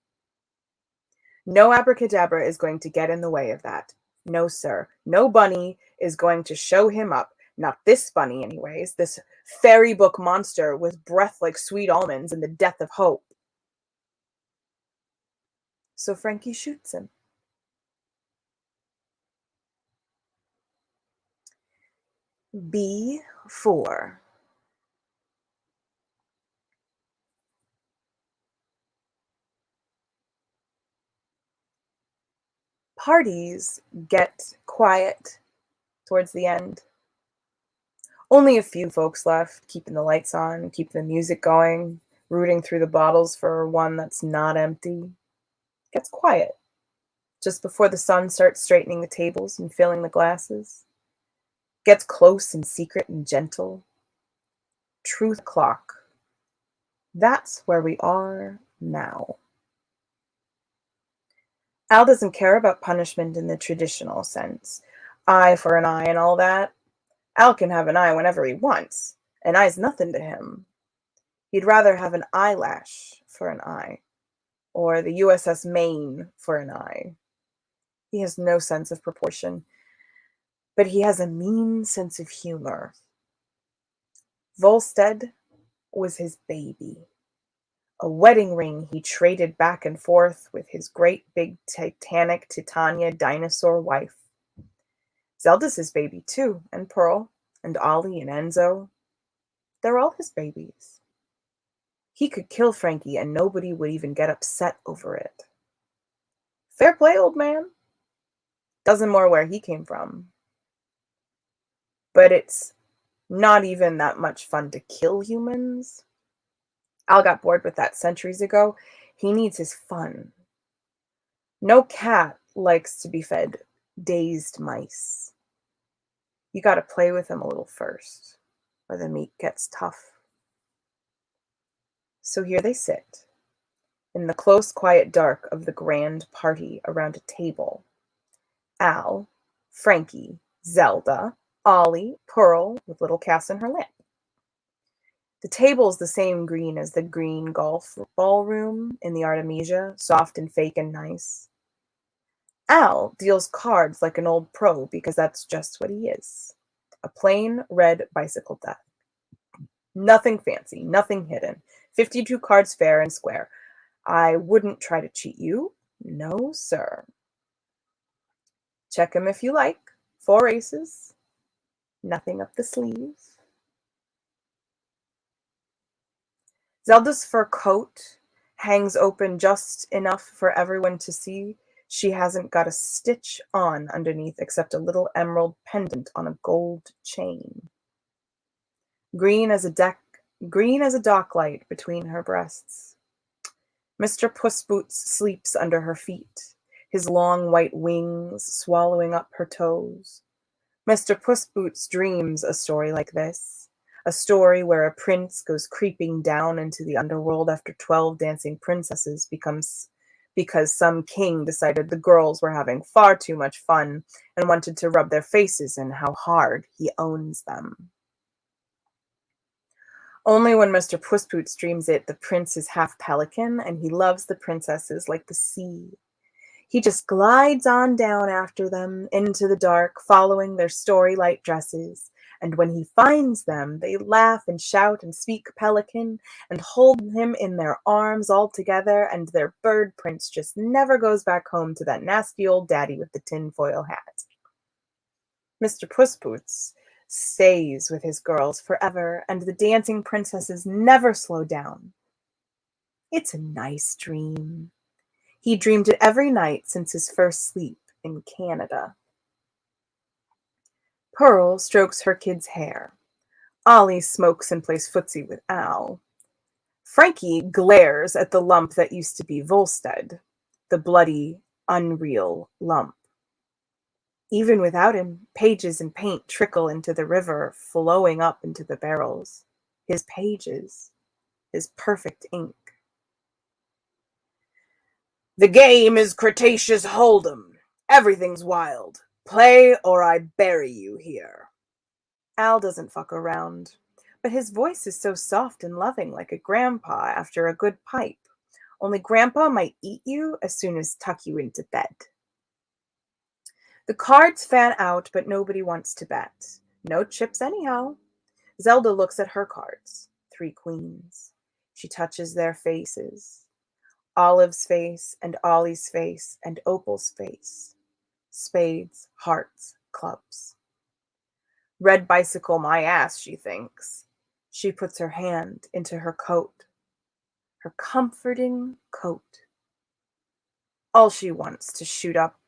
No abracadabra is going to get in the way of that. No, sir. No bunny is going to show him up. Not this bunny, anyways. This fairy book monster with breath like sweet almonds and the death of hope. So Frankie shoots him. B4. Parties get quiet towards the end. Only a few folks left, keeping the lights on, keeping the music going, rooting through the bottles for one that's not empty. Gets quiet just before the sun starts straightening the tables and filling the glasses. Gets close and secret and gentle. Truth clock. That's where we are now. Al doesn't care about punishment in the traditional sense. Eye for an eye and all that. Al can have an eye whenever he wants. An eye's nothing to him. He'd rather have an eyelash for an eye, or the USS Maine for an eye. He has no sense of proportion, but he has a mean sense of humor. Volstead was his baby, a wedding ring he traded back and forth with his great big Titanic Titania dinosaur wife. Zelda's his baby too, and Pearl, and Ollie and Enzo. They're all his babies. He could kill Frankie and nobody would even get upset over it. Fair play, old man. Doesn't more where he came from. But it's not even that much fun to kill humans. Al got bored with that centuries ago. He needs his fun. No cat likes to be fed dazed mice. You gotta play with them a little first, or the meat gets tough. So here they sit, in the close, quiet dark of the grand party around a table. Al, Frankie, Zelda, Ollie, Pearl, with little Cass in her lap. The table's the same green as the green golf ballroom in the Artemisia, soft and fake and nice. Al deals cards like an old pro because that's just what he is. A plain red bicycle deck. Nothing fancy, nothing hidden. 52 cards fair and square. I wouldn't try to cheat you. No, sir. Check him if you like. 4 aces. Nothing up the sleeve. Zelda's fur coat hangs open just enough for everyone to see. She hasn't got a stitch on underneath except a little emerald pendant on a gold chain. Green as a dock light between her breasts. Mr. Puss Boots sleeps under her feet, his long white wings swallowing up her toes. Mr. Puss Boots dreams a story like this, a story where a prince goes creeping down into the underworld after 12 dancing princesses because some king decided the girls were having far too much fun and wanted to rub their faces in how hard he owns them. Only when Mr. Puss Boots dreams it, the prince is half pelican, and he loves the princesses like the sea. He just glides on down after them into the dark, following their story-light dresses. And when he finds them, they laugh and shout and speak pelican and hold him in their arms all together, and their bird prince just never goes back home to that nasty old daddy with the tinfoil hat. Mr. Puss Boots stays with his girls forever, and the dancing princesses never slow down. It's a nice dream. He dreamed it every night since his first sleep in Canada. Pearl strokes her kid's hair. Ollie smokes and plays footsie with Al. Frankie glares at the lump that used to be Volstead, the bloody, unreal lump. Even without him, pages and paint trickle into the river, flowing up into the barrels. His pages, his perfect ink. The game is Cretaceous Hold'em. Everything's wild. Play or I bury you here. Al doesn't fuck around, but his voice is so soft and loving like a grandpa after a good pipe. Only grandpa might eat you as soon as tuck you into bed. The cards fan out, but nobody wants to bet. No chips anyhow. Zelda looks at her cards. 3 queens. She touches their faces. Olive's face, and Ollie's face, and Opal's face. Spades, hearts, clubs. Red bicycle my ass, she thinks. She puts her hand into her coat. Her comforting coat. All she wants to shoot up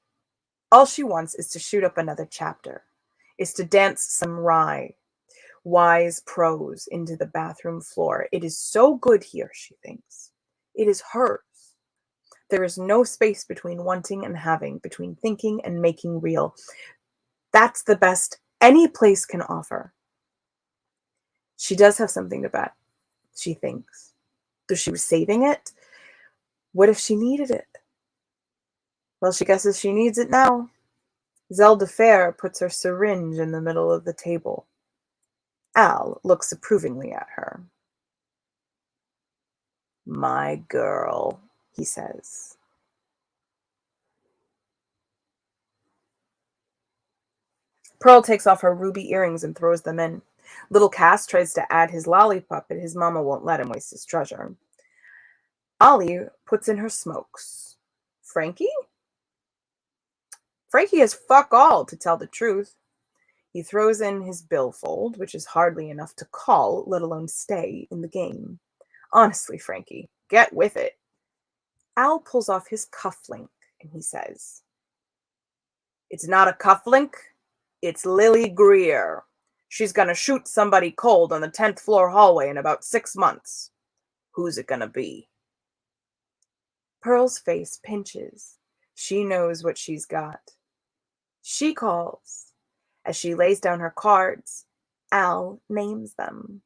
All she wants is to shoot up another chapter, is to dance some wise prose into the bathroom floor. It is so good here, she thinks. It is hers. There is no space between wanting and having, between thinking and making real. That's the best any place can offer. She does have something to bet, she thinks. Though she was saving it, what if she needed it? Well, she guesses she needs it now. Zelda Fair puts her syringe in the middle of the table. Al looks approvingly at her. My girl, he says. Pearl takes off her ruby earrings and throws them in. Little Cass tries to add his lollipop, but his mama won't let him waste his treasure. Ollie puts in her smokes. Frankie? Frankie has fuck all, to tell the truth. He throws in his billfold, which is hardly enough to call, let alone stay, in the game. Honestly, Frankie, get with it. Al pulls off his cufflink, and he says, It's not a cufflink, it's Lily Greer. She's gonna shoot somebody cold on the 10th floor hallway in about 6 months. Who's it gonna be? Pearl's face pinches. She knows what she's got. She calls. As she lays down her cards, Al names them.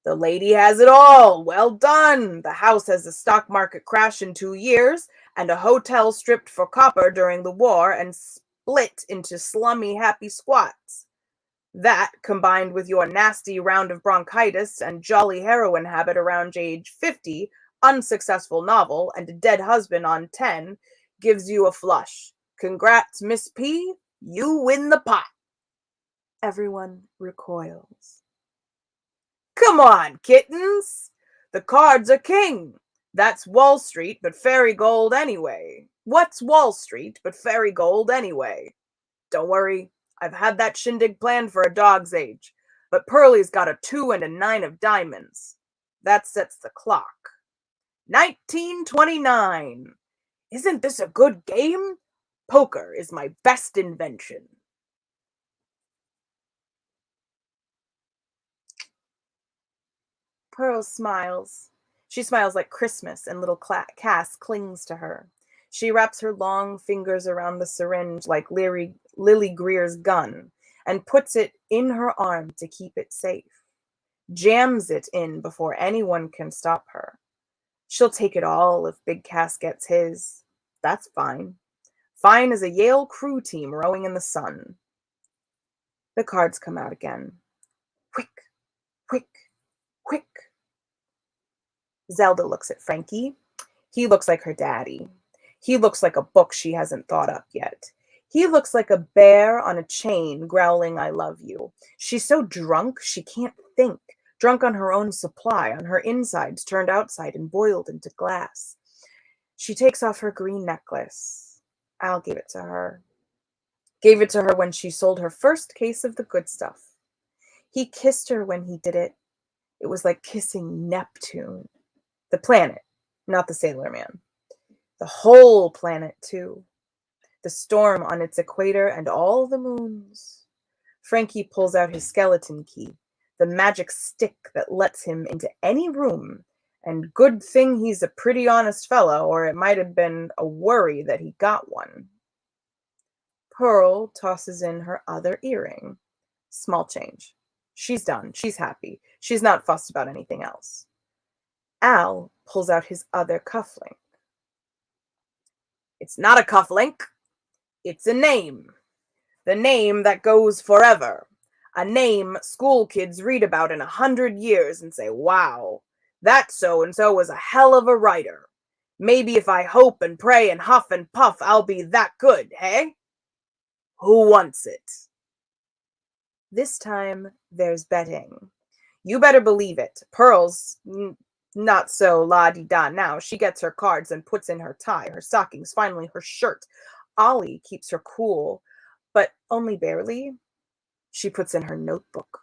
The lady has it all. Well done. The house has a stock market crash in 2 years and a hotel stripped for copper during the war and split into slummy happy squats. That, combined with your nasty round of bronchitis and jolly heroin habit around age 50, unsuccessful novel, and a dead husband on 10, gives you a flush. Congrats, Miss P. You win the pot. Everyone recoils. Come on, kittens. The cards are king. That's Wall Street, but fairy gold anyway. What's Wall Street, but fairy gold anyway? Don't worry, I've had that shindig planned for a dog's age, but Pearlie's got a 2 and a 9 of diamonds. That sets the clock. 1929. Isn't this a good game? Poker is my best invention. Pearl smiles. She smiles like Christmas, and little Cass clings to her. She wraps her long fingers around the syringe like Lily Greer's gun and puts it in her arm to keep it safe. Jams it in before anyone can stop her. She'll take it all if Big Cass gets his. That's fine. Fine as a Yale crew team rowing in the sun. The cards come out again. Quick, quick, quick. Zelda looks at Frankie. He looks like her daddy. He looks like a book she hasn't thought up yet. He looks like a bear on a chain growling, I love you. She's so drunk she can't think. Drunk on her own supply, on her insides turned outside and boiled into glass. She takes off her green necklace. Al gave it to her. Gave it to her when she sold her first case of the good stuff. He kissed her when he did it. It was like kissing Neptune. The planet, not the sailor man. The whole planet, too. The storm on its equator and all the moons. Frankie pulls out his skeleton key, the magic stick that lets him into any room, and good thing he's a pretty honest fellow, or it might have been a worry that he got one. Pearl tosses in her other earring. Small change. She's done. She's happy. She's not fussed about anything else. Al pulls out his other cufflink. It's not a cufflink. It's a name. The name that goes forever. A name school kids read about in 100 years and say, wow, that so-and-so was a hell of a writer. Maybe if I hope and pray and huff and puff, I'll be that good, hey? Who wants it? This time, there's betting. You better believe it. Pearl's not so la-di-da now. She gets her cards and puts in her tie, her stockings, finally her shirt. Ollie keeps her cool, but only barely. She puts in her notebook,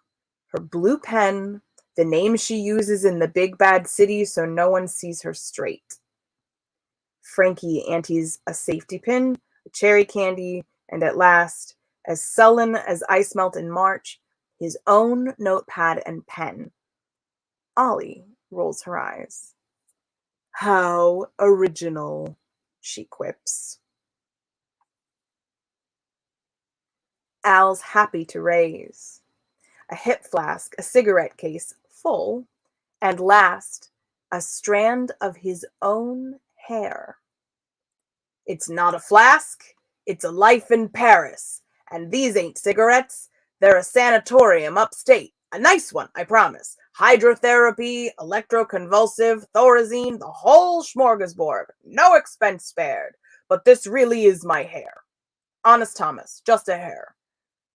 her blue pen, the name she uses in the big bad city so no one sees her straight. Frankie antes a safety pin, a cherry candy, and at last, as sullen as ice melt in March, his own notepad and pen. Ollie rolls her eyes. How original, she quips. Al's happy to raise. A hip flask, a cigarette case full, and last, a strand of his own hair. It's not a flask, it's a life in Paris. And these ain't cigarettes, they're a sanatorium upstate. A nice one, I promise. Hydrotherapy, electroconvulsive, Thorazine, the whole smorgasbord. No expense spared. But this really is my hair. Honest Thomas, just a hair.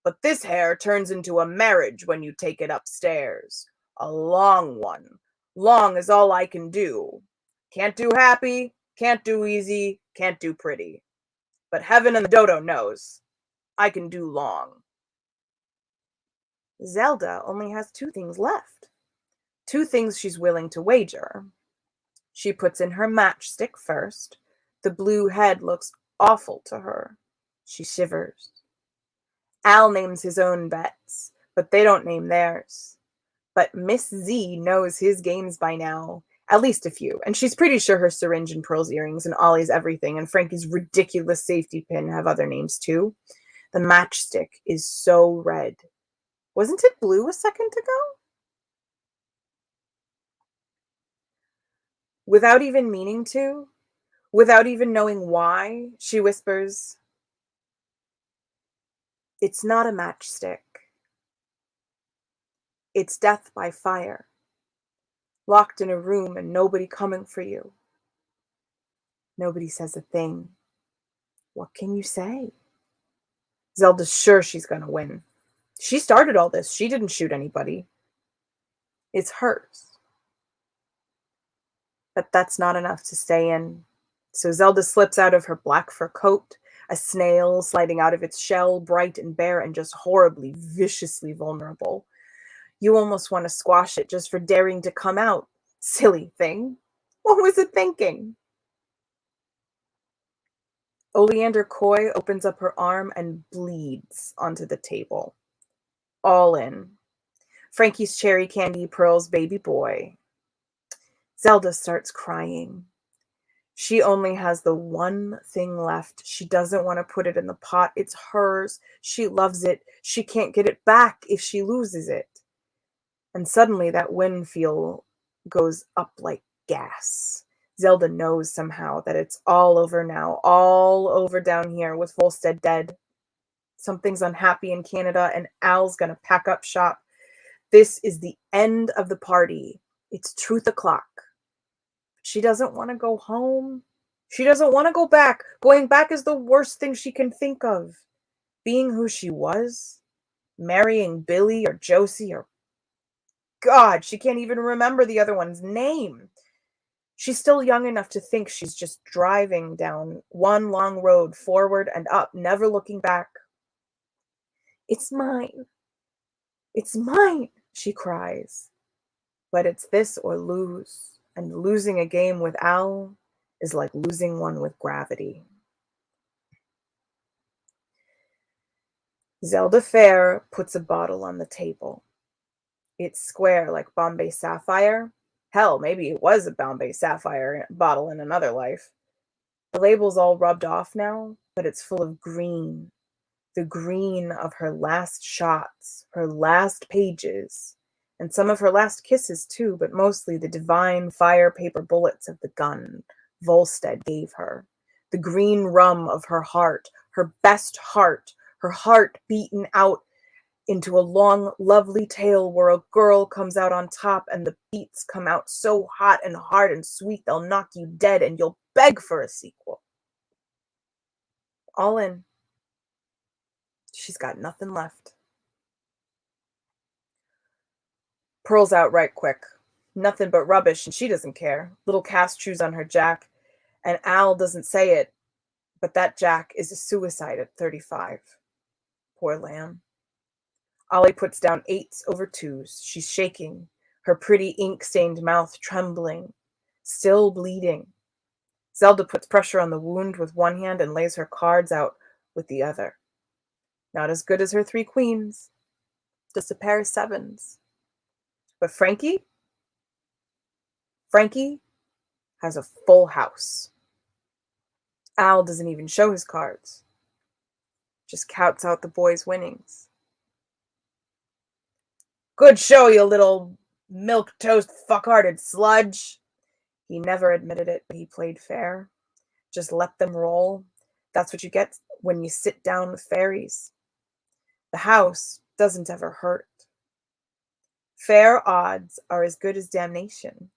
But this hair turns into a marriage when you take it upstairs. A long one. Long is all I can do. Can't do happy, can't do easy, can't do pretty. But heaven and the dodo knows. I can do long. Zelda only has 2 things left. 2 things she's willing to wager. She puts in her matchstick first. The blue head looks awful to her. She shivers. Al names his own bets, but they don't name theirs. But Miss Z knows his games by now, at least a few, and she's pretty sure her syringe and Pearl's earrings and Ollie's everything and Frankie's ridiculous safety pin have other names too. The matchstick is so red. Wasn't it blue a second ago? Without even meaning to, without even knowing why, she whispers, "It's not a matchstick. It's death by fire. Locked in a room and nobody coming for you. Nobody says a thing. What can you say?" Zelda's sure she's gonna win. She started all this. She didn't shoot anybody. It's hers. But that's not enough to stay in. So Zelda slips out of her black fur coat, a snail sliding out of its shell, bright and bare and just horribly, viciously vulnerable. You almost want to squash it just for daring to come out. Silly thing. What was it thinking? Oleander Coy opens up her arm and bleeds onto the table. All in. Frankie's cherry candy, Pearl's baby boy. Zelda starts crying. She only has the one thing left. She doesn't want to put it in the pot. It's hers. She loves it. She can't get it back if she loses it. And suddenly that wind feel goes up like gas. Zelda knows somehow that it's all over now, all over down here with Volstead dead. Something's unhappy in Canada and Al's gonna pack up shop. This is the end of the party. It's truth o'clock. She doesn't want to go home. She doesn't want to go back. Going back is the worst thing she can think of. Being who she was, marrying Billy or Josie or God, she can't even remember the other one's name. She's still young enough to think she's just driving down one long road forward and up, never looking back. It's mine. It's mine, she cries. But it's this or lose. And losing a game with Al is like losing one with gravity. Zelda Fair puts a bottle on the table. It's square like Bombay Sapphire. Hell, maybe it was a Bombay Sapphire bottle in another life. The label's all rubbed off now, but it's full of green. The green of her last shots, her last pages, and some of her last kisses too, but mostly the divine fire paper bullets of the gun Volstead gave her. The green rum of her heart, her best heart, her heart beaten out into a long, lovely tale where a girl comes out on top and the beats come out so hot and hard and sweet they'll knock you dead and you'll beg for a sequel. All in. She's got nothing left. Pearl's out right quick. Nothing but rubbish, and she doesn't care. Little cast shoes on her jack. And Al doesn't say it, but that jack is a suicide at 35. Poor lamb. Ollie puts down 8s over 2s. She's shaking, her pretty ink-stained mouth trembling, still bleeding. Zelda puts pressure on the wound with one hand and lays her cards out with the other. Not as good as her 3 queens, just a pair of 7s. But Frankie has a full house. Al doesn't even show his cards, just counts out the boys' winnings. Good show, you little milquetoast fuck-hearted sludge. He never admitted it, but he played fair. Just let them roll. That's what you get when you sit down with fairies. The house doesn't ever hurt. Fair odds are as good as damnation.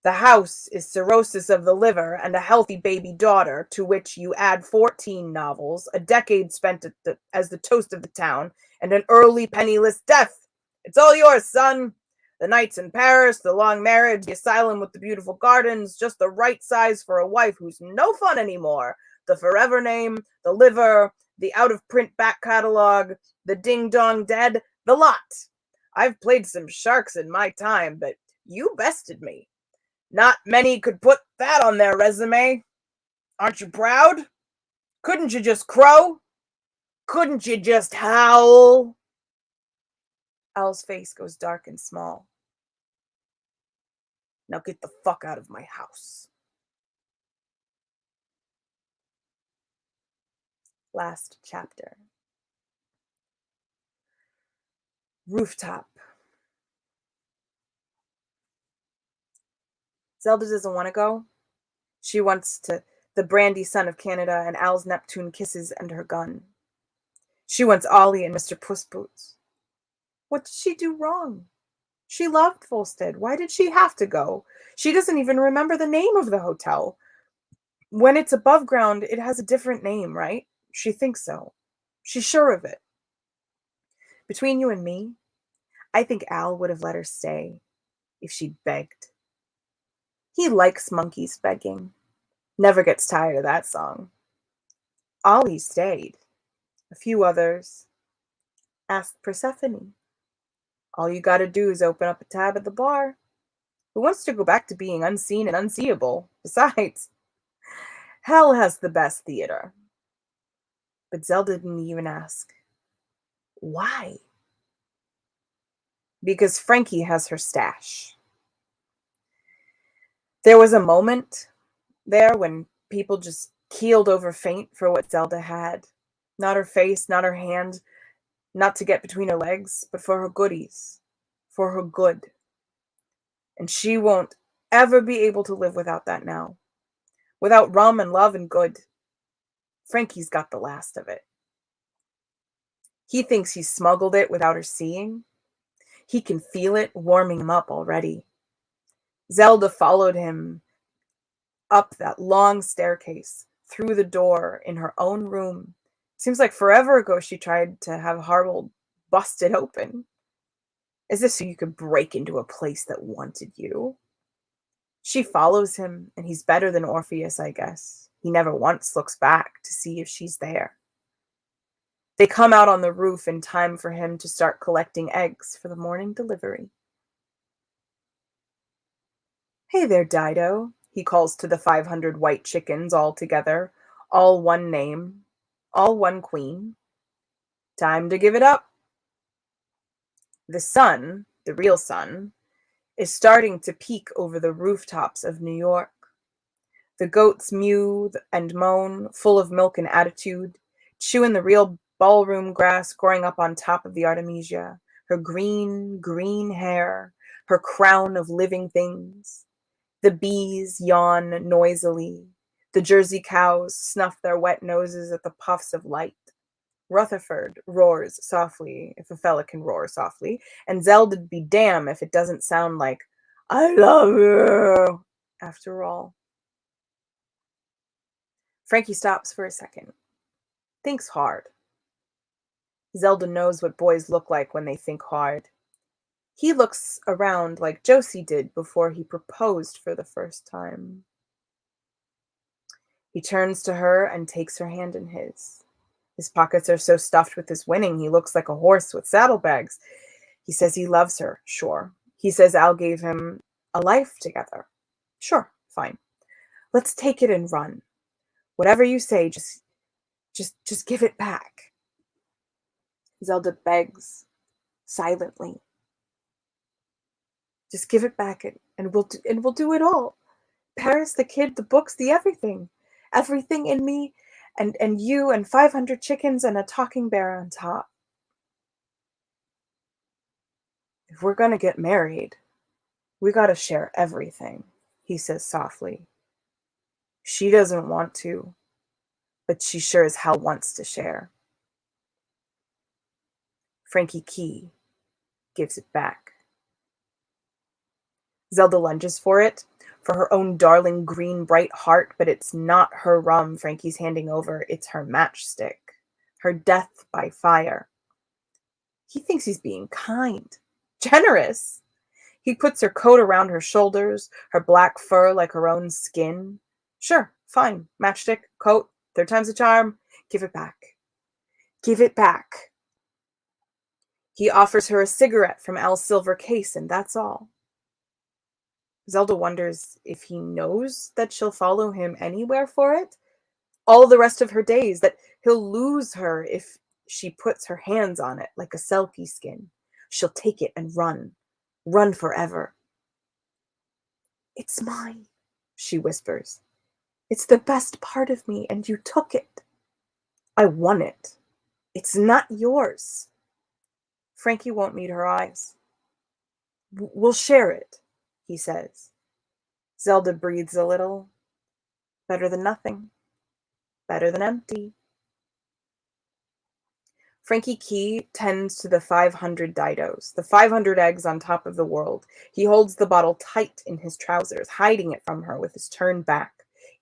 The house is cirrhosis of the liver and a healthy baby daughter, to which you add 14 novels, a decade spent as the toast of the town, and an early penniless death. It's all yours, son. The nights in Paris, the long marriage, the asylum with the beautiful gardens, just the right size for a wife who's no fun anymore. The forever name, the liver, the out-of-print back catalog, the ding-dong dead, the lot. I've played some sharks in my time, but you bested me. Not many could put that on their resume. Aren't you proud? Couldn't you just crow? Couldn't you just howl? Al's face goes dark and small. Now get the fuck out of my house. Last chapter. Rooftop. Zelda doesn't want to go. She wants the brandy sun of Canada and Al's Neptune kisses and her gun. She wants Ollie and Mr. Puss Boots. What did she do wrong? She loved Volstead. Why did she have to go? She doesn't even remember the name of the hotel. When it's above ground, it has a different name, right? She thinks so. She's sure of it. Between you and me, I think Al would have let her stay if she'd begged. He likes monkeys begging. Never gets tired of that song. Ollie stayed. A few others asked Persephone. All you gotta do is open up a tab at the bar. Who wants to go back to being unseen and unseeable? Besides, hell has the best theater. But Zelda didn't even ask. Why? Because Frankie has her stash. There was a moment there when people just keeled over faint for what Zelda had. Not her face, not her hand, not to get between her legs, but for her goodies, for her good. And she won't ever be able to live without that now. Without rum and love and good. Frankie's got the last of it. He thinks he's smuggled it without her seeing. He can feel it warming him up already. Zelda followed him up that long staircase, through the door in her own room. Seems like forever ago she tried to have Harald busted open. Is this so you could break into a place that wanted you? She follows him, and he's better than Orpheus, I guess. He never once looks back to see if she's there. They come out on the roof in time for him to start collecting eggs for the morning delivery. Hey there, Dido, he calls to the 500 white chickens all together, all one name, all one queen. Time to give it up. The sun, the real sun, is starting to peek over the rooftops of New York. The goats mew and moan, full of milk and attitude, chewing the real ballroom grass growing up on top of the Artemisia, her green, green hair, her crown of living things. The bees yawn noisily. The Jersey cows snuff their wet noses at the puffs of light. Rutherford roars softly, if a fella can roar softly, and Zelda'd be damn if it doesn't sound like, I love you, after all. Frankie stops for a second. Thinks hard. Zelda knows what boys look like when they think hard. He looks around like Josie did before he proposed for the first time. He turns to her and takes her hand in his. His pockets are so stuffed with his winning, he looks like a horse with saddlebags. He says he loves her, sure. He says Al gave him a life together. Sure, fine. Let's take it and run. Whatever you say, just give it back. Zelda begs silently. Just give it back and we'll do it all. Paris, the kid, the books, the everything. Everything in me and you and 500 chickens and a talking bear on top. If we're gonna get married, we gotta share everything, he says softly. She doesn't want to, but she sure as hell wants to share. Frankie Key gives it back. Zelda lunges for it, for her own darling green bright heart, but it's not her rum Frankie's handing over, it's her matchstick, her death by fire. He thinks he's being kind, generous. He puts her coat around her shoulders, her black fur like her own skin. Sure, fine, matchstick, coat, third time's a charm, give it back. Give it back. He offers her a cigarette from Al's silver case, and that's all. Zelda wonders if he knows that she'll follow him anywhere for it, all the rest of her days, that he'll lose her if she puts her hands on it like a selkie skin. She'll take it and run forever. It's mine, she whispers. It's the best part of me, and you took it. I won it. It's not yours. Frankie won't meet her eyes. We'll share it, he says. Zelda breathes a little. Better than nothing. Better than empty. Frankie Key tends to the 500 didos, the 500 eggs on top of the world. He holds the bottle tight in his trousers, hiding it from her with his turned back.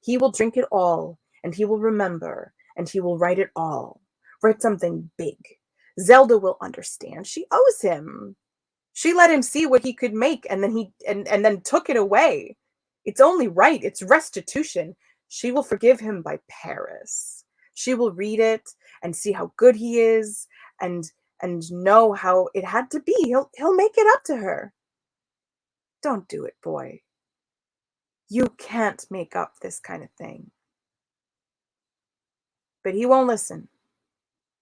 He will drink it all, and he will remember, and he will write it all. Write something big. Zelda will understand. She owes him. She let him see what he could make, and then took it away. It's only right. It's restitution. She will forgive him by Paris. She will read it and see how good he is and know how it had to be. He'll make it up to her. Don't do it, boy. You can't make up this kind of thing. But he won't listen.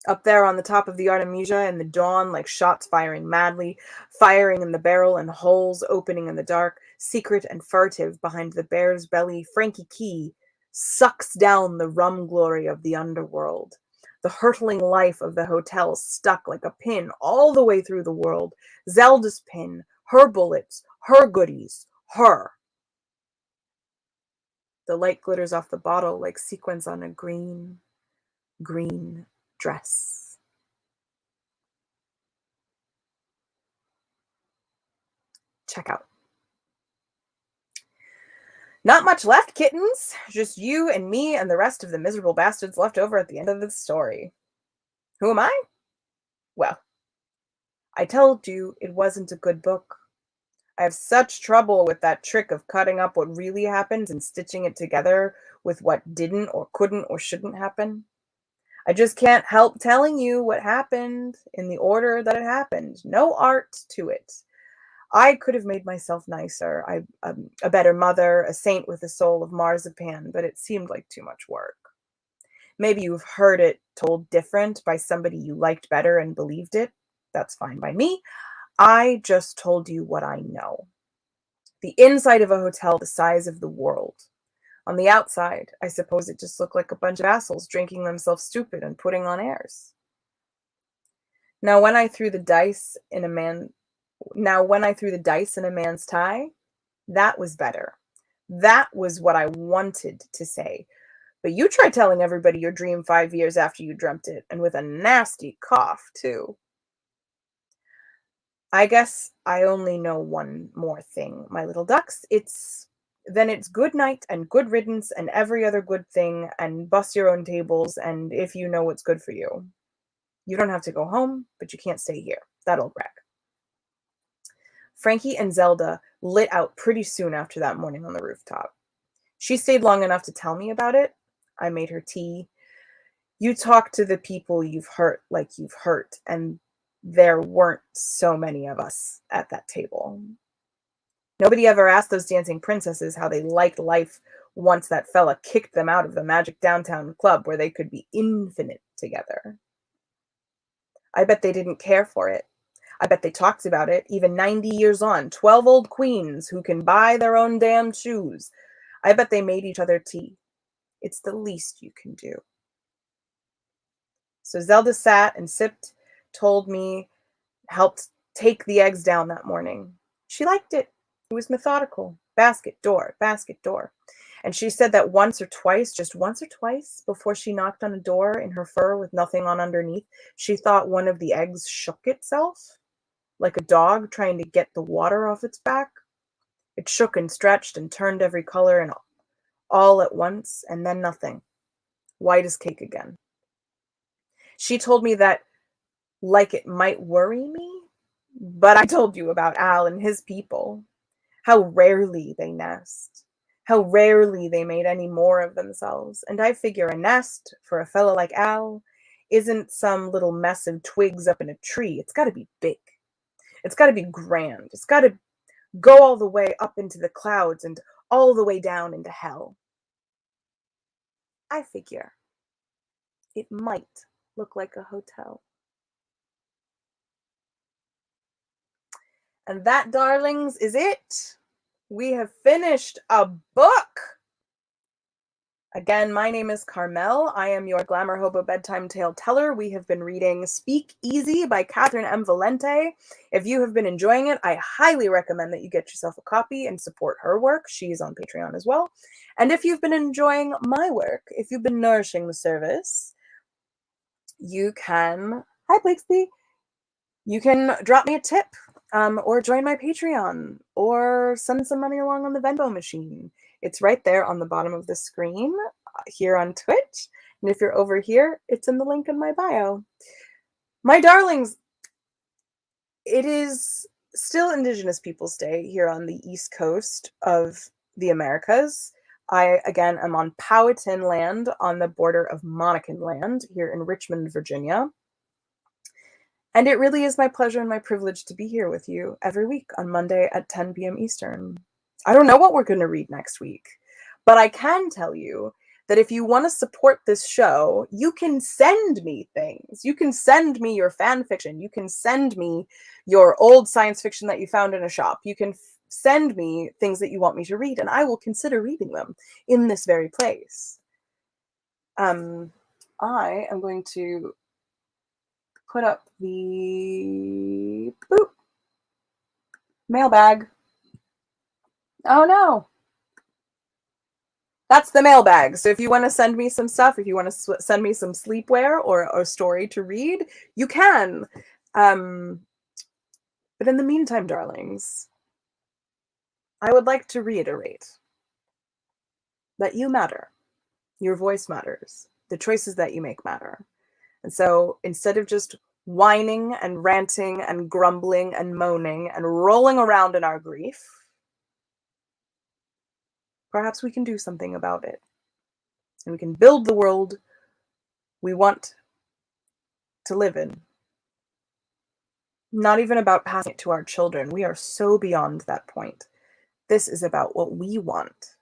Up there on the top of the Artemisia in the dawn, like shots firing madly, firing in the barrel and holes opening in the dark, secret and furtive behind the bear's belly, Frankie Key sucks down the rum glory of the underworld. The hurtling life of the hotel stuck like a pin all the way through the world. Zelda's pin, her bullets, her goodies, her. The light glitters off the bottle like sequins on a green dress. Check out. Not much left, kittens. Just you and me and the rest of the miserable bastards left over at the end of the story. Who am I? Well, I told you it wasn't a good book. I have such trouble with that trick of cutting up what really happened and stitching it together with what didn't or couldn't or shouldn't happen. I just can't help telling you what happened in the order that it happened. No art to it. I could have made myself nicer, a better mother, a saint with a soul of marzipan, but it seemed like too much work. Maybe you've heard it told different by somebody you liked better and believed it. That's fine by me. I just told you what I know. The inside of a hotel the size of the world. On the outside, I suppose it just looked like a bunch of assholes drinking themselves stupid and putting on airs. Now, when I threw the dice in a man's tie, that was better. That was what I wanted to say. But you try telling everybody your dream 5 years after you dreamt it, and with a nasty cough, too. I guess I only know one more thing, my little ducks. It's good night and good riddance and every other good thing and bust your own tables and if you know what's good for you. You don't have to go home, but you can't stay here. That old rag. Frankie and Zelda lit out pretty soon after that morning on the rooftop. She stayed long enough to tell me about it. I made her tea. You talk to the people you've hurt like you've hurt, and there weren't so many of us at that table. Nobody ever asked those dancing princesses how they liked life once that fella kicked them out of the magic downtown club where they could be infinite together. I bet they didn't care for it. I bet they talked about it, even 90 years on, 12 old queens who can buy their own damn shoes. I bet they made each other tea. It's the least you can do. So Zelda sat and sipped, told me, helped take the eggs down that morning. She liked it. It was methodical. Basket, door, and she said that just once or twice, before she knocked on a door in her fur with nothing on underneath, she thought one of the eggs shook itself, like a dog trying to get the water off its back. It shook and stretched and turned every color and all at once, and then nothing. White as cake again. She told me that, like it might worry me, but I told you about Al and his people. How rarely they nest. How rarely they made any more of themselves. And I figure a nest, for a fellow like Al, isn't some little mess of twigs up in a tree. It's got to be big. It's got to be grand. It's got to go all the way up into the clouds and all the way down into hell. I figure it might look like a hotel. And that, darlings, is it. We have finished a book. Again, my name is Carmel. I am your GlamourHobo bedtime tale teller. We have been reading Speakeasy by Catherynne M. Valente. If you have been enjoying it, I highly recommend that you get yourself a copy and support her work. She's on Patreon as well. And if you've been enjoying my work, if you've been nourishing the service, you can, hi Blakesby, you can drop me a tip. Or join my Patreon, or send some money along on the Venmo machine. It's right there on the bottom of the screen here on Twitch. And if you're over here, it's in the link in my bio. My darlings, it is still Indigenous Peoples Day here on the East Coast of the Americas. I, again, am on Powhatan land on the border of Monacan land here in Richmond, Virginia. And it really is my pleasure and my privilege to be here with you every week on Monday at 10 p.m. Eastern. I don't know what we're going to read next week, but I can tell you that if you want to support this show, you can send me things. You can send me your fan fiction. You can send me your old science fiction that you found in a shop. You can send me things that you want me to read, and I will consider reading them in this very place. I am going to put up the mailbag. Oh no. That's the mailbag. So if you want to send me some stuff, if you want to send me some sleepwear or a story to read, you can. But in the meantime, darlings, I would like to reiterate that you matter. Your voice matters. The choices that you make matter. And so instead of just whining and ranting and grumbling and moaning and rolling around in our grief, perhaps we can do something about it. And we can build the world we want to live in. Not even about passing it to our children. We are so beyond that point. This is about what we want.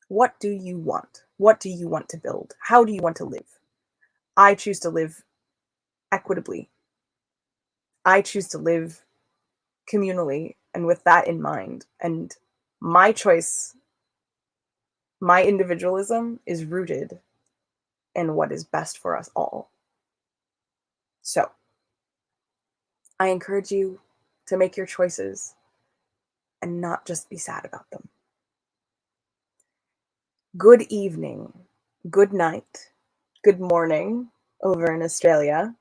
What do you want? What do you want to build? How do you want to live? I choose to live equitably. I choose to live communally and with that in mind. And my choice, my individualism is rooted in what is best for us all. So, I encourage you to make your choices and not just be sad about them. Good evening, good night, good morning over in Australia.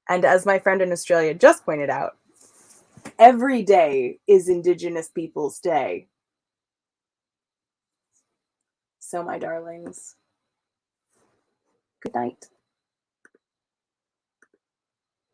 And as my friend in Australia just pointed out, every day is Indigenous Peoples Day. So, my darlings, good night.